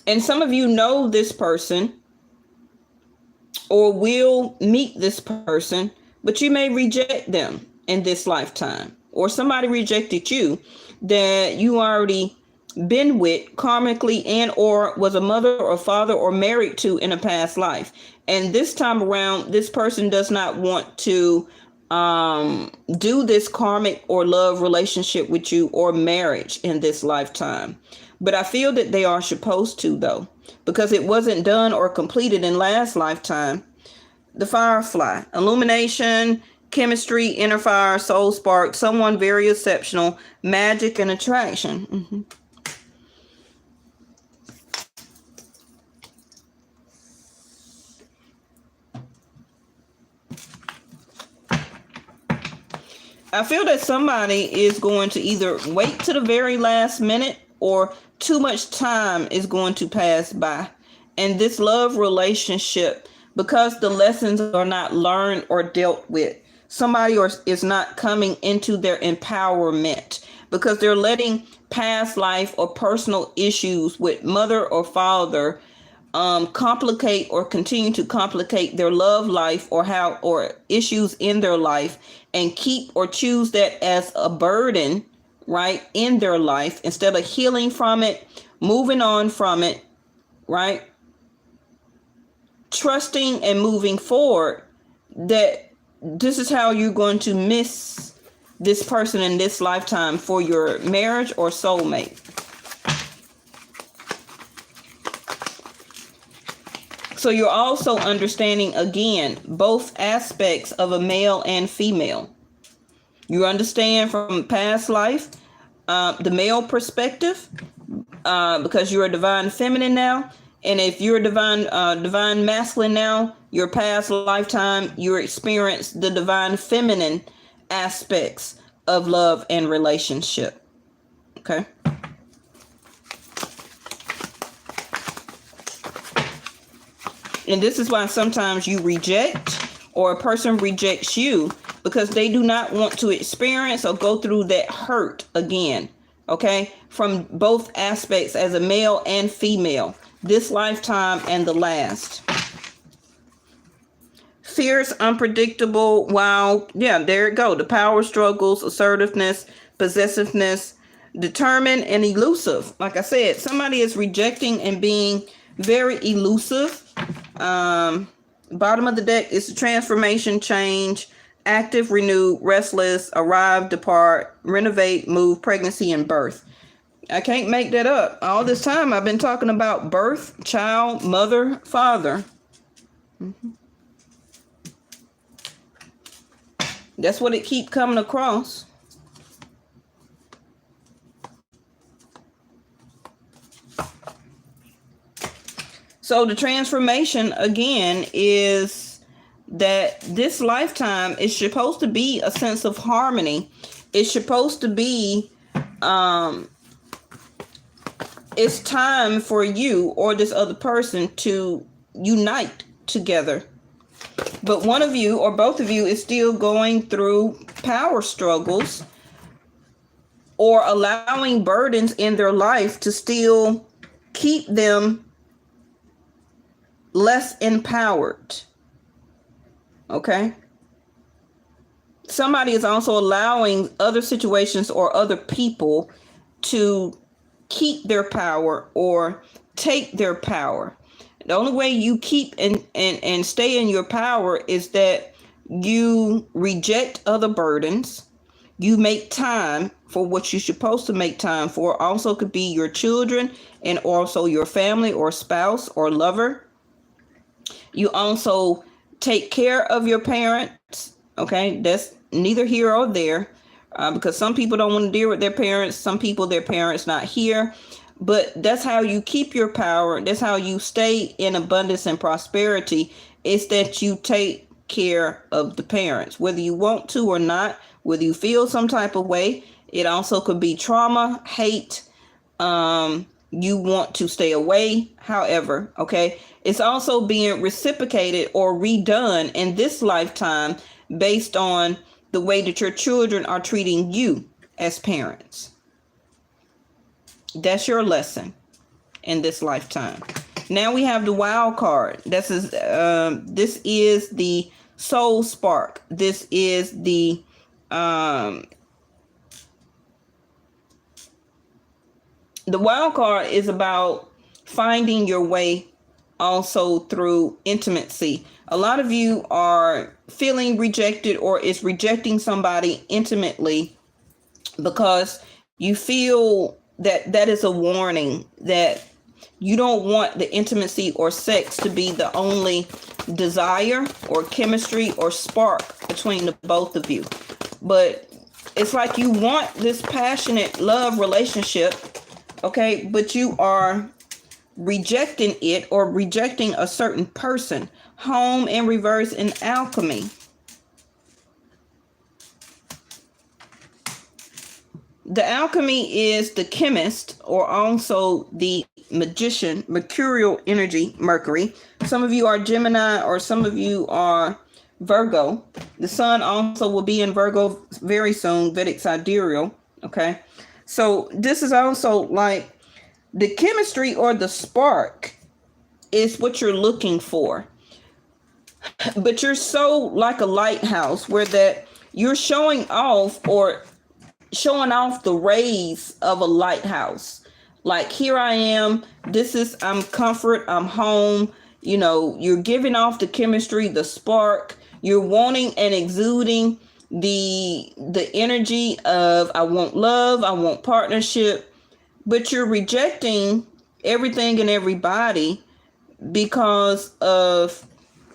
And some of you know this person or will meet this person, but you may reject them in this lifetime. Or somebody rejected you that you already been with karmically and or was a mother or father or married to in a past life. And this time around, this person does not want to do this karmic or love relationship with you or marriage in this lifetime. But I feel that they are supposed to, though, because it wasn't done or completed in last lifetime. The Firefly, illumination, chemistry, inner fire, soul spark, someone very exceptional, magic and attraction. I feel that somebody is going to either wait to the very last minute or too much time is going to pass by. And this love relationship, because the lessons are not learned or dealt with, somebody is not coming into their empowerment because they're letting past life or personal issues with mother or father complicate or continue to complicate their love life or issues in their life, and keep or choose that as a burden, right, in their life instead of healing from it, moving on from it, right, trusting and moving forward that this is how you're going to miss this person in this lifetime for your marriage or soulmate. So you're also understanding, again, both aspects of a male and female. You understand from past life, the male perspective, because you're a divine feminine now. And if you're a divine masculine now, your past lifetime, you experience the divine feminine aspects of love and relationship. Okay. And this is why sometimes you reject, or a person rejects you, because they do not want to experience or go through that hurt again. Okay. From both aspects, as a male and female, this lifetime and the last. Fierce, unpredictable. Wow. Yeah, there it go. The power struggles, assertiveness, possessiveness, determined, and elusive. Like I said, somebody is rejecting and being very elusive. Bottom of the deck is the transformation, change, active, renewed, restless, arrive, depart, renovate, move, pregnancy, and birth. I can't make that up. All this time I've been talking about birth, child, mother, father. That's what it keep coming across. So the transformation again is that this lifetime is supposed to be a sense of harmony. It's supposed to be it's time for you or this other person to unite together. But one of you or both of you is still going through power struggles or allowing burdens in their life to still keep them less empowered. Okay? Somebody is also allowing other situations or other people to keep their power or take their power. The only way you keep and stay in your power is that you reject other burdens. You make time for what you're supposed to make time for. Also could be your children and also your family or spouse or lover. You also take care of your parents. Okay, that's neither here or there. Because some people don't want to deal with their parents. Some people, their parents not here. But that's how you keep your power. That's how you stay in abundance and prosperity. Is that you take care of the parents, whether you want to or not, whether you feel some type of way. It also could be trauma, hate. You want to stay away. However, okay, it's also being reciprocated or redone in this lifetime based on the way that your children are treating you as parents. That's your lesson in this lifetime. Now we have the wild card. This is the soul spark. This is the wild card is about finding your way also through intimacy. A lot of you are feeling rejected or is rejecting somebody intimately because you feel that is a warning that you don't want the intimacy or sex to be the only desire or chemistry or spark between the both of you. But it's like you want this passionate love relationship, okay, but you are rejecting it or rejecting a certain person. Home in reverse in alchemy. The alchemy is the chemist or also the magician, mercurial energy, Mercury. Some of you are Gemini or some of you are Virgo. The sun also will be in Virgo very soon, Vedic sidereal. Okay. So this is also like the chemistry or the spark is what you're looking for. But you're so like a lighthouse where that you're showing off the rays of a lighthouse. Like, here I am. I'm comfort. I'm home. You know, you're giving off the chemistry, the spark. You're wanting and exuding the energy of I want love. I want partnership. But you're rejecting everything and everybody because of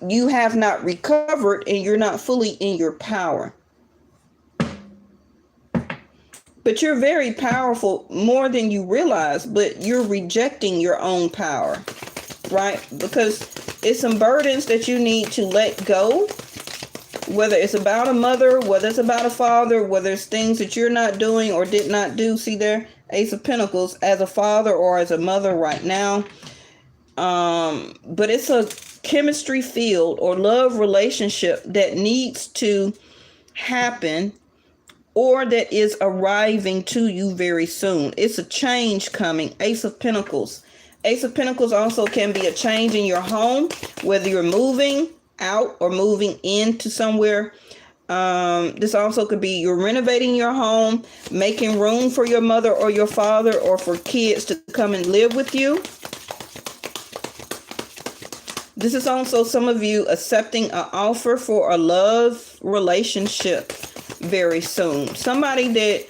you have not recovered and you're not fully in your power. But you're very powerful, more than you realize, but you're rejecting your own power, right? Because it's some burdens that you need to let go, whether it's about a mother, whether it's about a father, whether it's things that you're not doing or did not do. See there, Ace of Pentacles, as a father or as a mother right now. But it's a chemistry field or love relationship that needs to happen or that is arriving to you very soon. It's a change coming. Ace of Pentacles. Ace of Pentacles also can be a change in your home, whether you're moving, out or moving into somewhere. This also could be you're renovating your home, making room for your mother or your father or for kids to come and live with you. This is also some of you accepting an offer for a love relationship very soon. Somebody that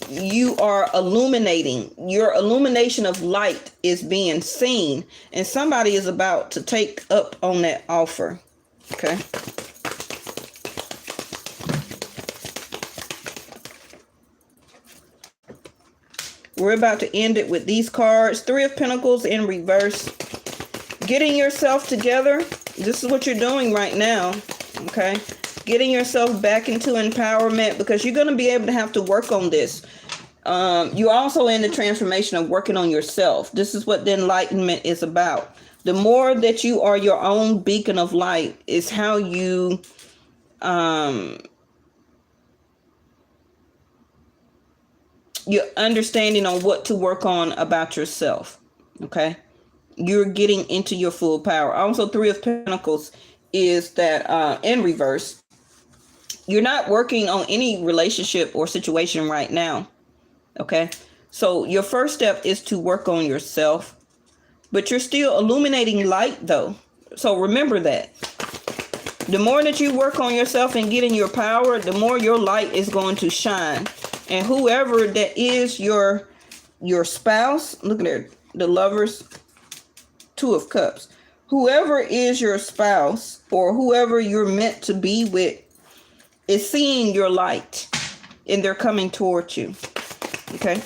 you are illuminating. Your illumination of light is being seen, and somebody is about to take up on that offer. Okay. We're about to end it with these cards. 3 of Pentacles in reverse. Getting yourself together. This is what you're doing right now. Okay. Getting yourself back into empowerment, because you're going to be able to have to work on this. You're also in the transformation of working on yourself. This is what the enlightenment is about. The more that you are your own beacon of light is how you your understanding on what to work on about yourself. Okay. You're getting into your full power. Also, 3 of Pentacles is that in reverse. You're not working on any relationship or situation right now. Okay. So your first step is to work on yourself, but you're still illuminating light though. So remember that. The more that you work on yourself and get in your power, the more your light is going to shine. And whoever that is your spouse, look at there, the Lovers, 2 of Cups. Whoever is your spouse or whoever you're meant to be with is seeing your light and they're coming towards you. Okay.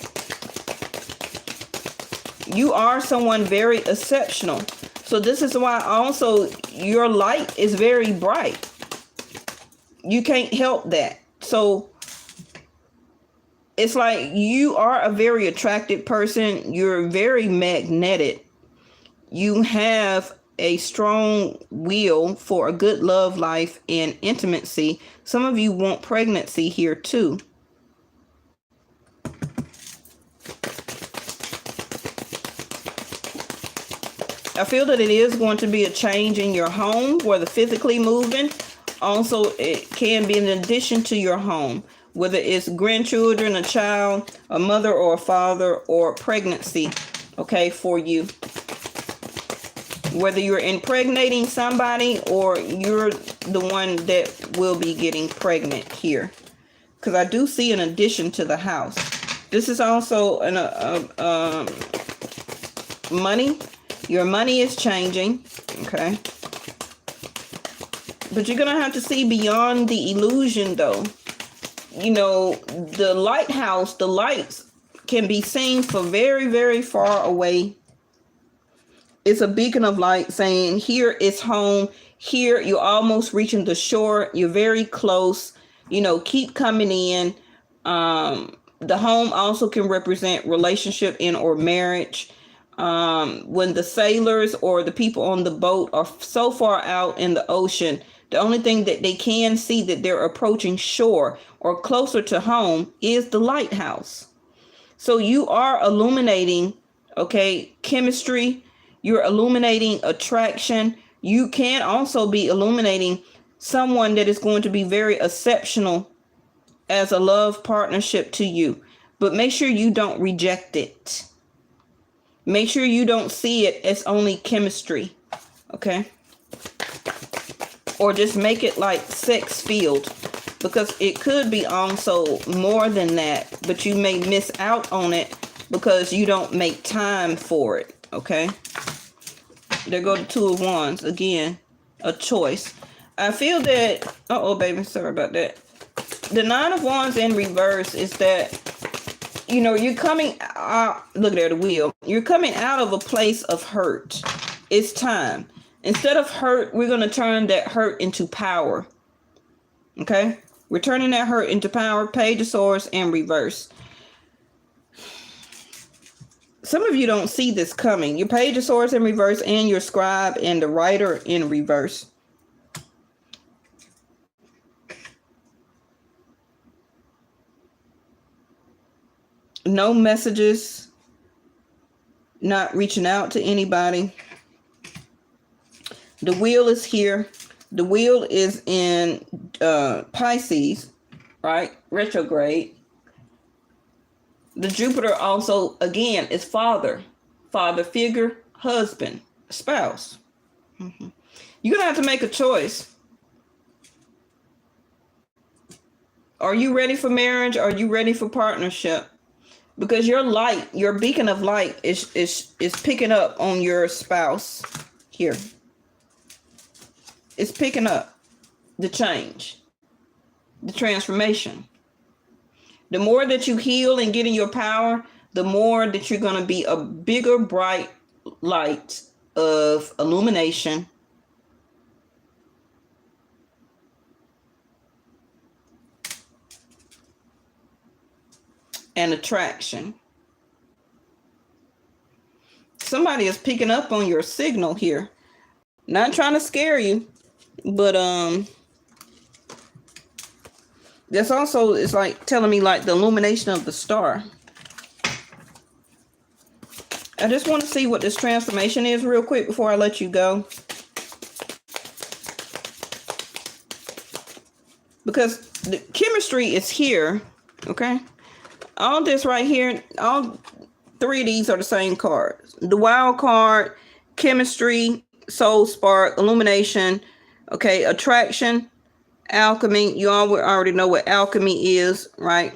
You are someone very exceptional. So this is why also your light is very bright. You can't help that. So it's like you are a very attractive person. You're very magnetic. You have a strong will for a good love life and intimacy. Some of you want pregnancy here too. I feel that it is going to be a change in your home, whether physically moving. Also, it can be in addition to your home, whether it's grandchildren, a child, a mother or a father, or pregnancy, okay, for you. Whether you're impregnating somebody or you're the one that will be getting pregnant here. Because I do see an addition to the house. This is also money. Your money is changing, okay? But you're going to have to see beyond the illusion, though. You know, the lighthouse, the lights can be seen from very, very far away. It's a beacon of light saying, here is home. Here, you're almost reaching the shore. You're very close. You know, keep coming in. The home also can represent relationship in or marriage. When the sailors or the people on the boat are so far out in the ocean, the only thing that they can see that they're approaching shore or closer to home is the lighthouse. So you are illuminating, okay, chemistry. You're illuminating attraction. You can also be illuminating someone that is going to be very exceptional as a love partnership to you. But make sure you don't reject it. Make sure you don't see it as only chemistry, okay? Or just make it like sex filled, because it could be also more than that, but you may miss out on it because you don't make time for it, okay? There go the 2 of Wands, again, a choice. I feel that, uh-oh, baby, sorry about that. The 9 of Wands in reverse is that, you know, you're coming out, look there, the wheel. You're coming out of a place of hurt. It's time. Instead of hurt, we're going to turn that hurt into power. Okay? We're turning that hurt into power. Page of Swords in reverse. Some of you don't see this coming. Your Page of Swords in reverse and your Scribe and the Writer in reverse. No messages, not reaching out to anybody. The Wheel is here. The wheel is in Pisces, right? Retrograde. The Jupiter also, again, is father figure, husband, spouse. Mm-hmm. You're going to have to make a choice. Are you ready for marriage? Are you ready for partnership? Because your light, your beacon of light is picking up on your spouse here. It's picking up the change, the transformation. The more that you heal and get in your power, the more that you're going to be a bigger, bright light of illumination. And attraction. Somebody is picking up on your signal here. Not trying to scare you, but that's also, it's like telling me like the illumination of the star. I just want to see what this transformation is real quick before I let you go. Because the chemistry is here, okay? All this right here, all three of these are the same cards. The wild card, chemistry, soul spark, illumination, okay, attraction, alchemy. You all already know what alchemy is, right?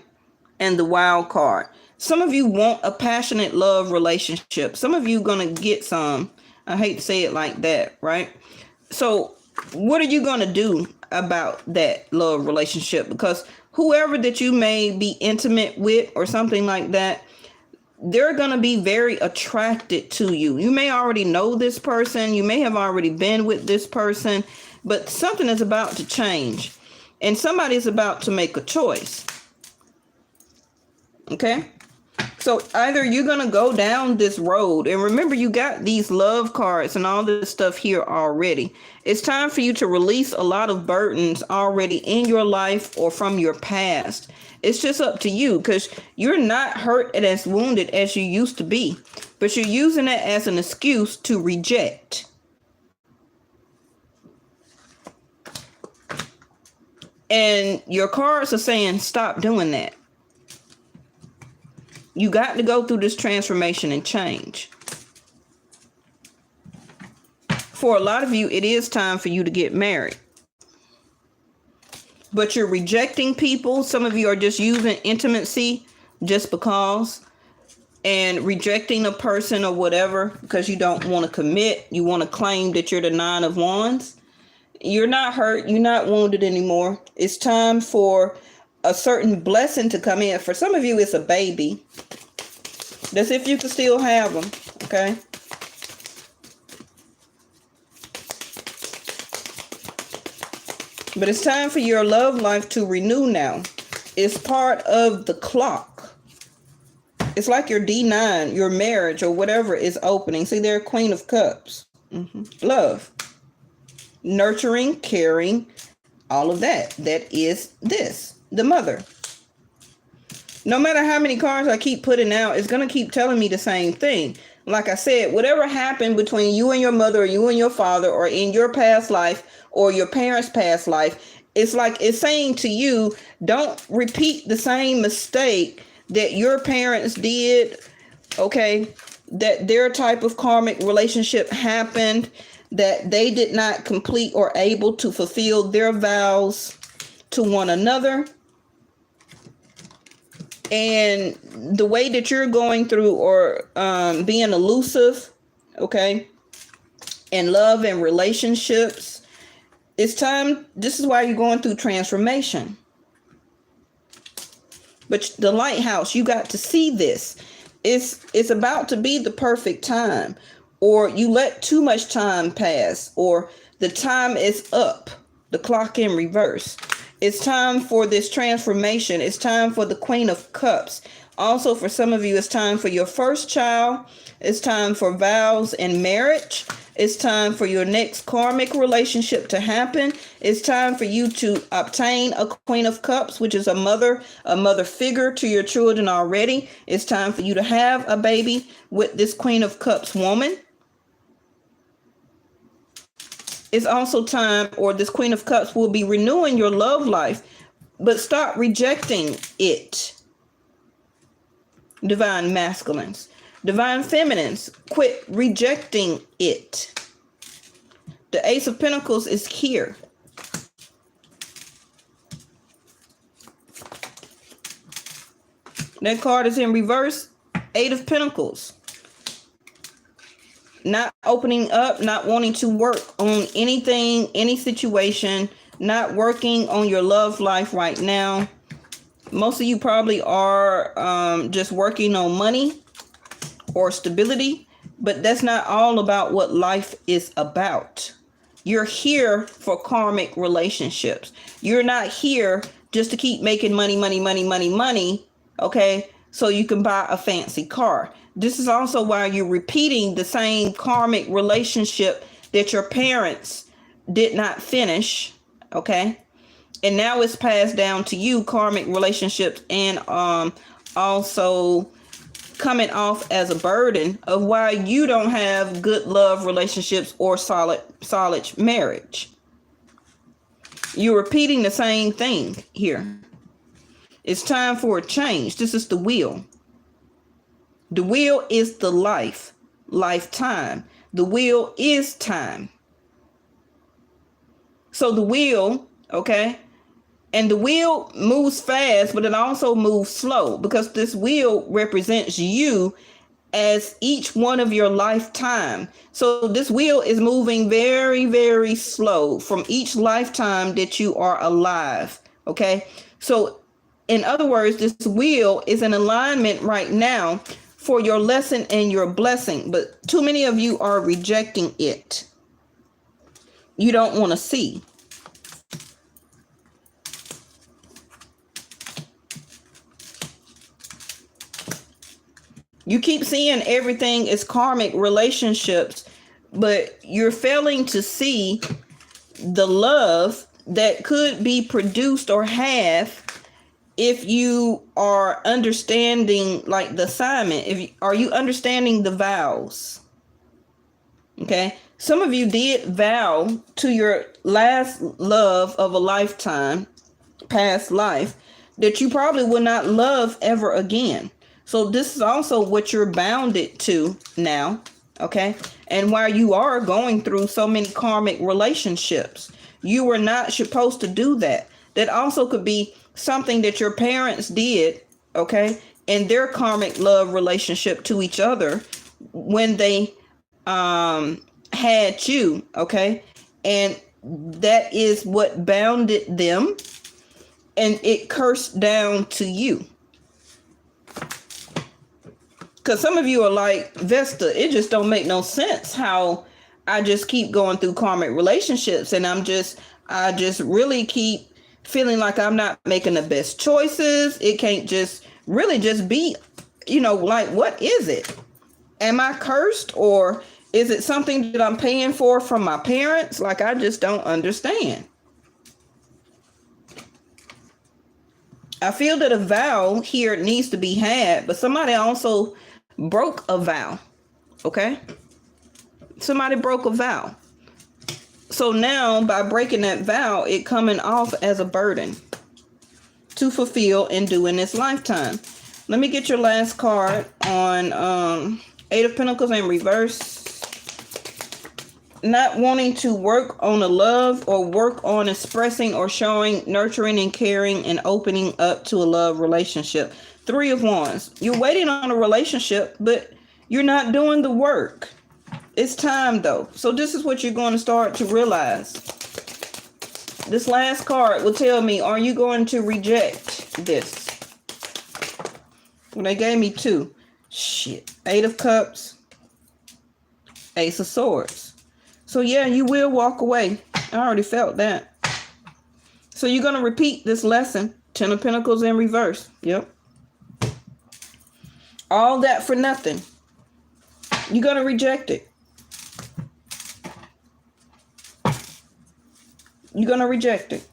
And the wild card. Some of you want a passionate love relationship. Some of you gonna get some. I hate to say it like that, right? So what are you gonna do about that love relationship? Because whoever that you may be intimate with or something like that, they're going to be very attracted to you. You may already know this person. You may have already been with this person, but something is about to change and somebody is about to make a choice. Okay. So either you're going to go down this road, and remember, you got these love cards and all this stuff here already. It's time for you to release a lot of burdens already in your life or from your past. It's just up to you, because you're not hurt and as wounded as you used to be, but you're using it as an excuse to reject. And your cards are saying, stop doing that. You got to go through this transformation and change. For a lot of you, it is time for you to get married. But you're rejecting people. Some of you are just using intimacy just because, and rejecting a person or whatever because you don't want to commit. You want to claim that you're the 9 of Wands. You're not hurt. You're not wounded anymore. It's time for a certain blessing to come in. For some of you, it's a baby. That's if you can still have them, okay? But it's time for your love life to renew now. It's part of the clock. It's like your D9, your marriage or whatever is opening. See, they're Queen of Cups. Love. Nurturing, caring, all of that. That is this. The mother. No matter how many cards I keep putting out, it's going to keep telling me the same thing. Like I said, whatever happened between you and your mother or you and your father or in your past life or your parents' past life, it's like it's saying to you, don't repeat the same mistake that your parents did, okay? That their type of karmic relationship happened, that they did not complete or able to fulfill their vows to one another. And the way that you're going through or being elusive, okay, in love and relationships, it's time. This is why you're going through transformation. But the lighthouse, you got to see this. It's about to be the perfect time, or you let too much time pass, or the time is up, the clock in reverse. It's time for this transformation. It's time for the Queen of Cups. Also, for some of you, it's time for your first child. It's time for vows and marriage. It's time for your next karmic relationship to happen. It's time for you to obtain a Queen of Cups, which is a mother figure to your children already. It's time for you to have a baby with this Queen of Cups woman. it's also time, or this Queen of Cups will be renewing your love life, but stop rejecting it. Divine masculines. Divine feminines, quit rejecting it. The Ace of Pentacles is here. That card is in reverse. Eight of Pentacles. Not opening up, not wanting to work on anything, any situation, not working on your love life right now. Most of you probably are just working on money or stability, but that's not all about what life is about. You're here for karmic relationships. You're not here just to keep making money, okay, so you can buy a fancy car. This is also why you're repeating the same karmic relationship that your parents did not finish, okay? And now it's passed down to you, karmic relationships, and also coming off as a burden of why you don't have good love relationships or solid marriage. You're repeating the same thing here. It's time for a change. This is the wheel. The wheel is the lifetime. The wheel is time. So the wheel, okay, and the wheel moves fast, but it also moves slow, because this wheel represents you as each one of your lifetime. So this wheel is moving very, very slow from each lifetime that you are alive. Okay. So in other words, this wheel is in alignment right now for your lesson and your blessing, but too many of you are rejecting it. You don't want to see. You keep seeing everything as karmic relationships, but you're failing to see the love that could be produced or have if you are understanding like the assignment. Are you understanding the vows? Okay. Some of you did vow to your last love of a lifetime, past life, that you probably will not love ever again. So this is also what you're bounded to now, okay? And while you are going through so many karmic relationships, you were not supposed to do that. That also could be something that your parents did, okay, in their karmic love relationship to each other when they had you, okay? And that is what bounded them, and it cursed down to you. Because some of you are like, Vesta, it just don't make no sense how I just keep going through karmic relationships, and I just really keep feeling like I'm not making the best choices. It can't just really just be, like, what is it? Am I cursed, or is it something that I'm paying for from my parents? Like, I just don't understand. I feel that a vow here needs to be had, but somebody also broke a vow, okay? Somebody broke a vow. So now by breaking that vow, it coming off as a burden to fulfill and do in this lifetime. Let me get your last card on Eight of Pentacles in reverse. Not wanting to work on a love or work on expressing or showing, nurturing and caring and opening up to a love relationship. Three of Wands. You're waiting on a relationship, but you're not doing the work. It's time though. So this is what you're going to start to realize. This last card will tell me, are you going to reject this? Well, they gave me two. Shit. Eight of Cups. Ace of Swords. So yeah, you will walk away. I already felt that. So you're going to repeat this lesson. Ten of Pentacles in reverse. Yep. All that for nothing. You're going to reject it. You're going to reject it.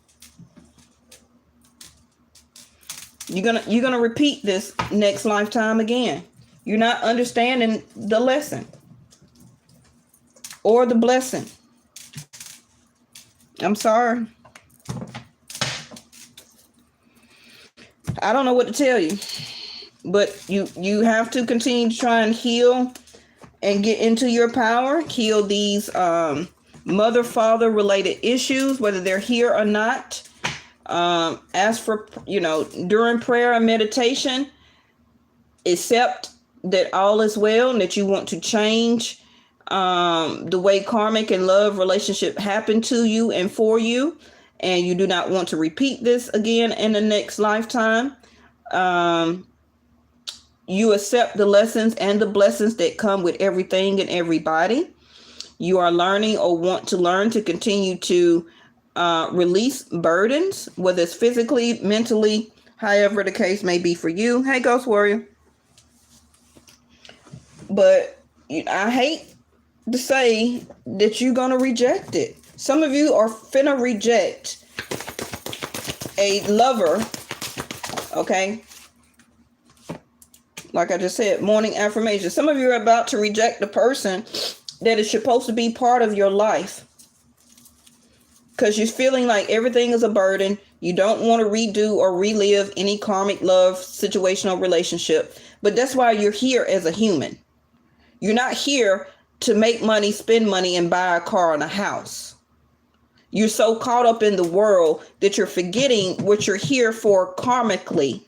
You're going to repeat this next lifetime again. You're not understanding the lesson or the blessing. I'm sorry. I don't know what to tell you, but you have to continue to try and heal and get into your power, heal these mother father related issues, whether they're here or not. Ask for, during prayer and meditation, accept that all is well and that you want to change the way karmic and love relationship happened to you and for you, and you do not want to repeat this again in the next lifetime. You accept the lessons and the blessings that come with everything and everybody. You are learning or want to learn to continue to release burdens, whether it's physically, mentally, however the case may be for you. Hey, Ghost Warrior. But I hate to say that you're going to reject it. Some of you are finna reject a lover, okay? Like I just said, morning affirmation. Some of you are about to reject the person that is supposed to be part of your life, because you're feeling like everything is a burden. You don't want to redo or relive any karmic love, situational relationship. But that's why you're here as a human. You're not here to make money, spend money, and buy a car and a house. You're so caught up in the world that you're forgetting what you're here for karmically.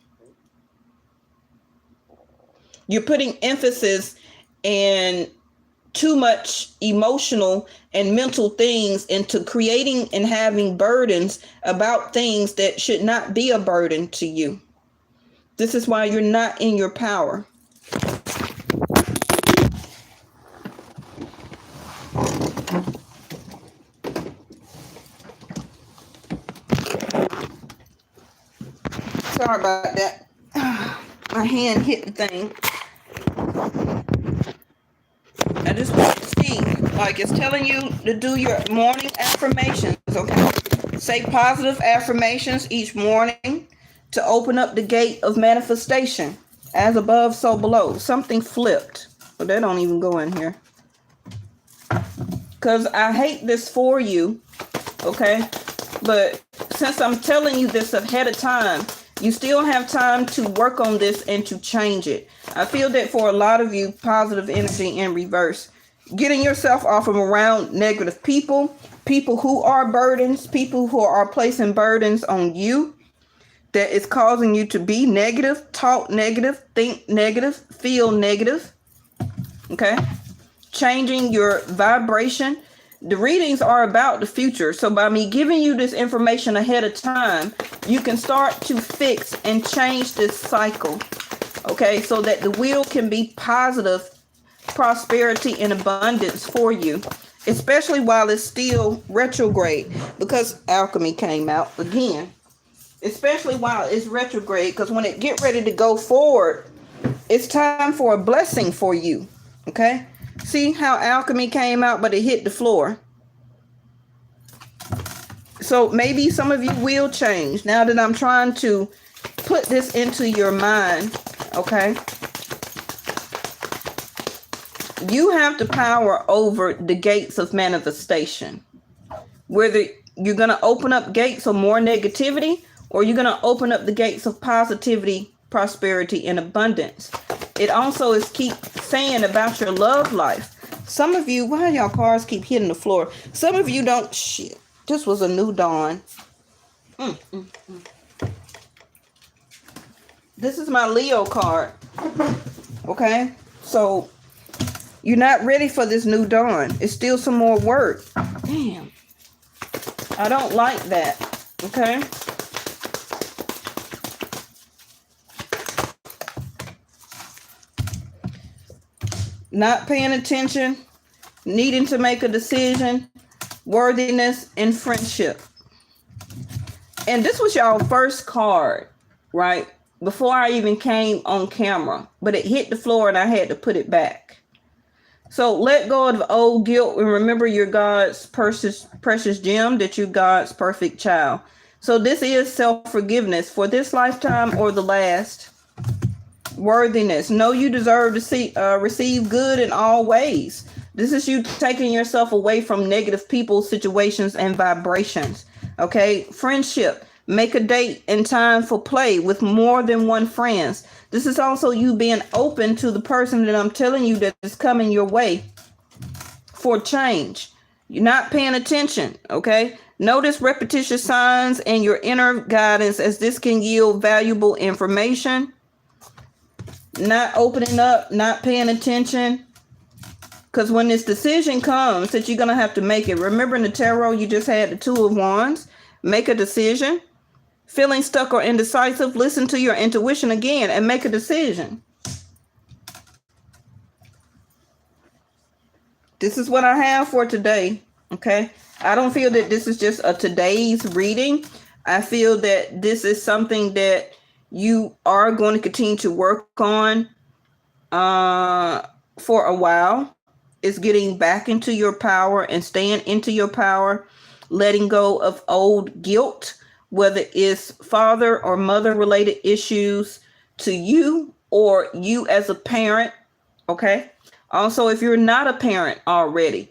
You're putting emphasis and too much emotional and mental things into creating and having burdens about things that should not be a burden to you. This is why you're not in your power. Sorry about that. My hand hit the thing. I just want to see, like it's telling you to do your morning affirmations, okay? Say positive affirmations each morning to open up the gate of manifestation. As above, so below. Something flipped. But they don't even go in here. Because I hate this for you, okay? But since I'm telling you this ahead of time, you still have time to work on this and to change it. I feel that for a lot of you, positive energy in reverse. Getting yourself off of around negative people, people who are burdens, people who are placing burdens on you that is causing you to be negative, talk negative, think negative, feel negative. Okay? Changing your vibration. The readings are about the future. So by me giving you this information ahead of time, you can start to fix and change this cycle. Okay, so that the wheel can be positive prosperity and abundance for you, especially while it's still retrograde, because alchemy came out again. Especially while it's retrograde, because when it get ready to go forward, it's time for a blessing for you. Okay? See how alchemy came out, but it hit the floor. So maybe some of you will change now that I'm trying to put this into your mind. Okay? You have the power over the gates of manifestation. Whether you're going to open up gates of more negativity, or you're going to open up the gates of positivity, prosperity, and abundance. It also is keep saying about your love life. Some of you, why y'all cars keep hitting the floor? Some of you don't, shit, this was a new dawn. This is my Leo card. Okay? So, you're not ready for this new dawn. It's still some more work. Damn. I don't like that. Okay? Not paying attention, needing to make a decision, worthiness, and friendship. And this was y'all first card, right? Before I even came on camera. But it hit the floor and I had to put it back. So let go of old guilt and remember you're God's precious gem, that you're God's perfect child. So this is self-forgiveness for this lifetime or the last. Worthiness. Know you deserve to receive good in all ways. This is you taking yourself away from negative people, situations, and vibrations. Okay. Friendship. Make a date and time for play with more than one friends. This is also you being open to the person that I'm telling you that is coming your way for change. You're not paying attention. Okay. Notice repetitious signs and your inner guidance, as this can yield valuable information. Not opening up, not paying attention. Because when this decision comes that you're going to have to make it, remember in the tarot, you just had the Two of Wands. Make a decision. Feeling stuck or indecisive, listen to your intuition again and make a decision. This is what I have for today. Okay. I don't feel that this is just a today's reading. I feel that this is something that you are going to continue to work on for a while. It's getting back into your power and staying into your power, letting go of old guilt, whether it's father or mother related issues to you or you as a parent. Okay. Also, if you're not a parent already,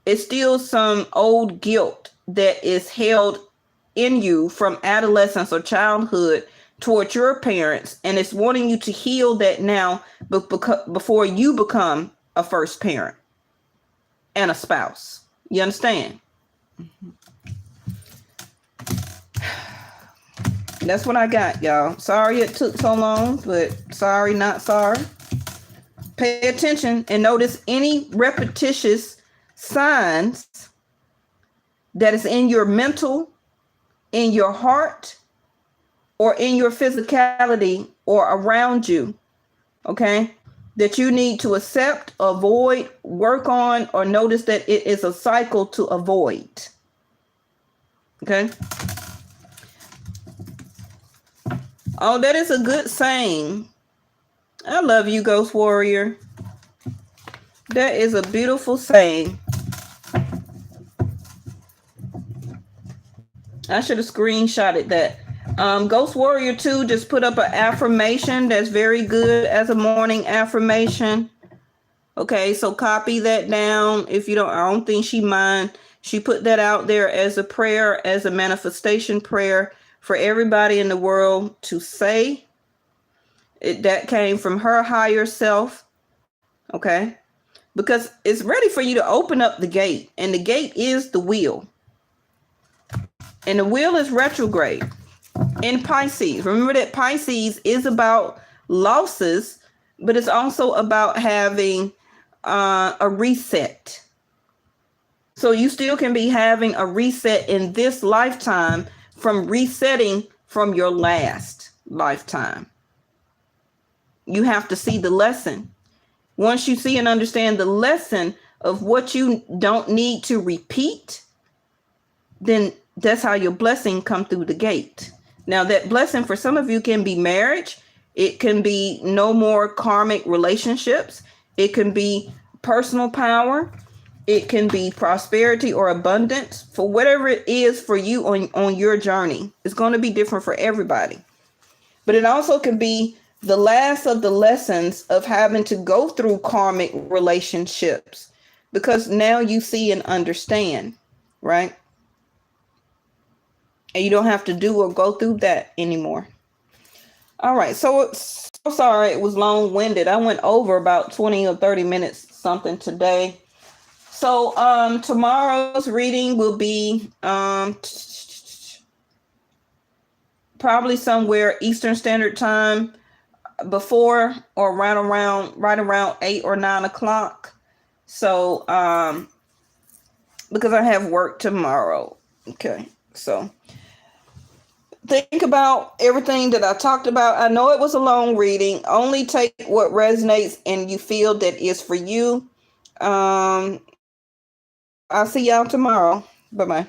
it's still some old guilt that is held in you from adolescence or childhood towards your parents, and it's wanting you to heal that now before you become a first parent and a spouse. You understand? That's what I got, y'all. Sorry it took so long, but sorry, not sorry. Pay attention and notice any repetitious signs that is in your mental, in your heart, or in your physicality or around you. Okay? That you need to accept, avoid, work on, or notice that it is a cycle to avoid. Okay? Oh, that is a good saying. I love you, Ghost Warrior. That is a beautiful saying. I should have screenshotted that. Ghost Warrior 2 just put up an affirmation that's very good as a morning affirmation. Okay, so copy that down. If you don't, I don't think she mind. She put that out there as a prayer, as a manifestation prayer for everybody in the world to say. That came from her higher self. Okay, because it's ready for you to open up the gate, and the gate is the wheel. And the wheel is retrograde in Pisces. Remember that Pisces is about losses, but it's also about having a reset. So you still can be having a reset in this lifetime from resetting from your last lifetime. You have to see the lesson. Once you see and understand the lesson of what you don't need to repeat, then that's how your blessing come through the gate. Now, that blessing for some of you can be marriage. It can be no more karmic relationships. It can be personal power. It can be prosperity or abundance. For whatever it is for you on your journey, it's going to be different for everybody. But it also can be the last of the lessons of having to go through karmic relationships, because now you see and understand, right? And you don't have to do or go through that anymore. All right. So sorry it was long-winded. I went over about 20 or 30 minutes something today. So tomorrow's reading will be probably somewhere Eastern Standard Time, before or right around 8 or 9 o'clock. So because I have work tomorrow. Okay. So think about everything that I talked about. I know it was a long reading. Only take what resonates and you feel that is for you. I'll see y'all tomorrow. Bye-bye.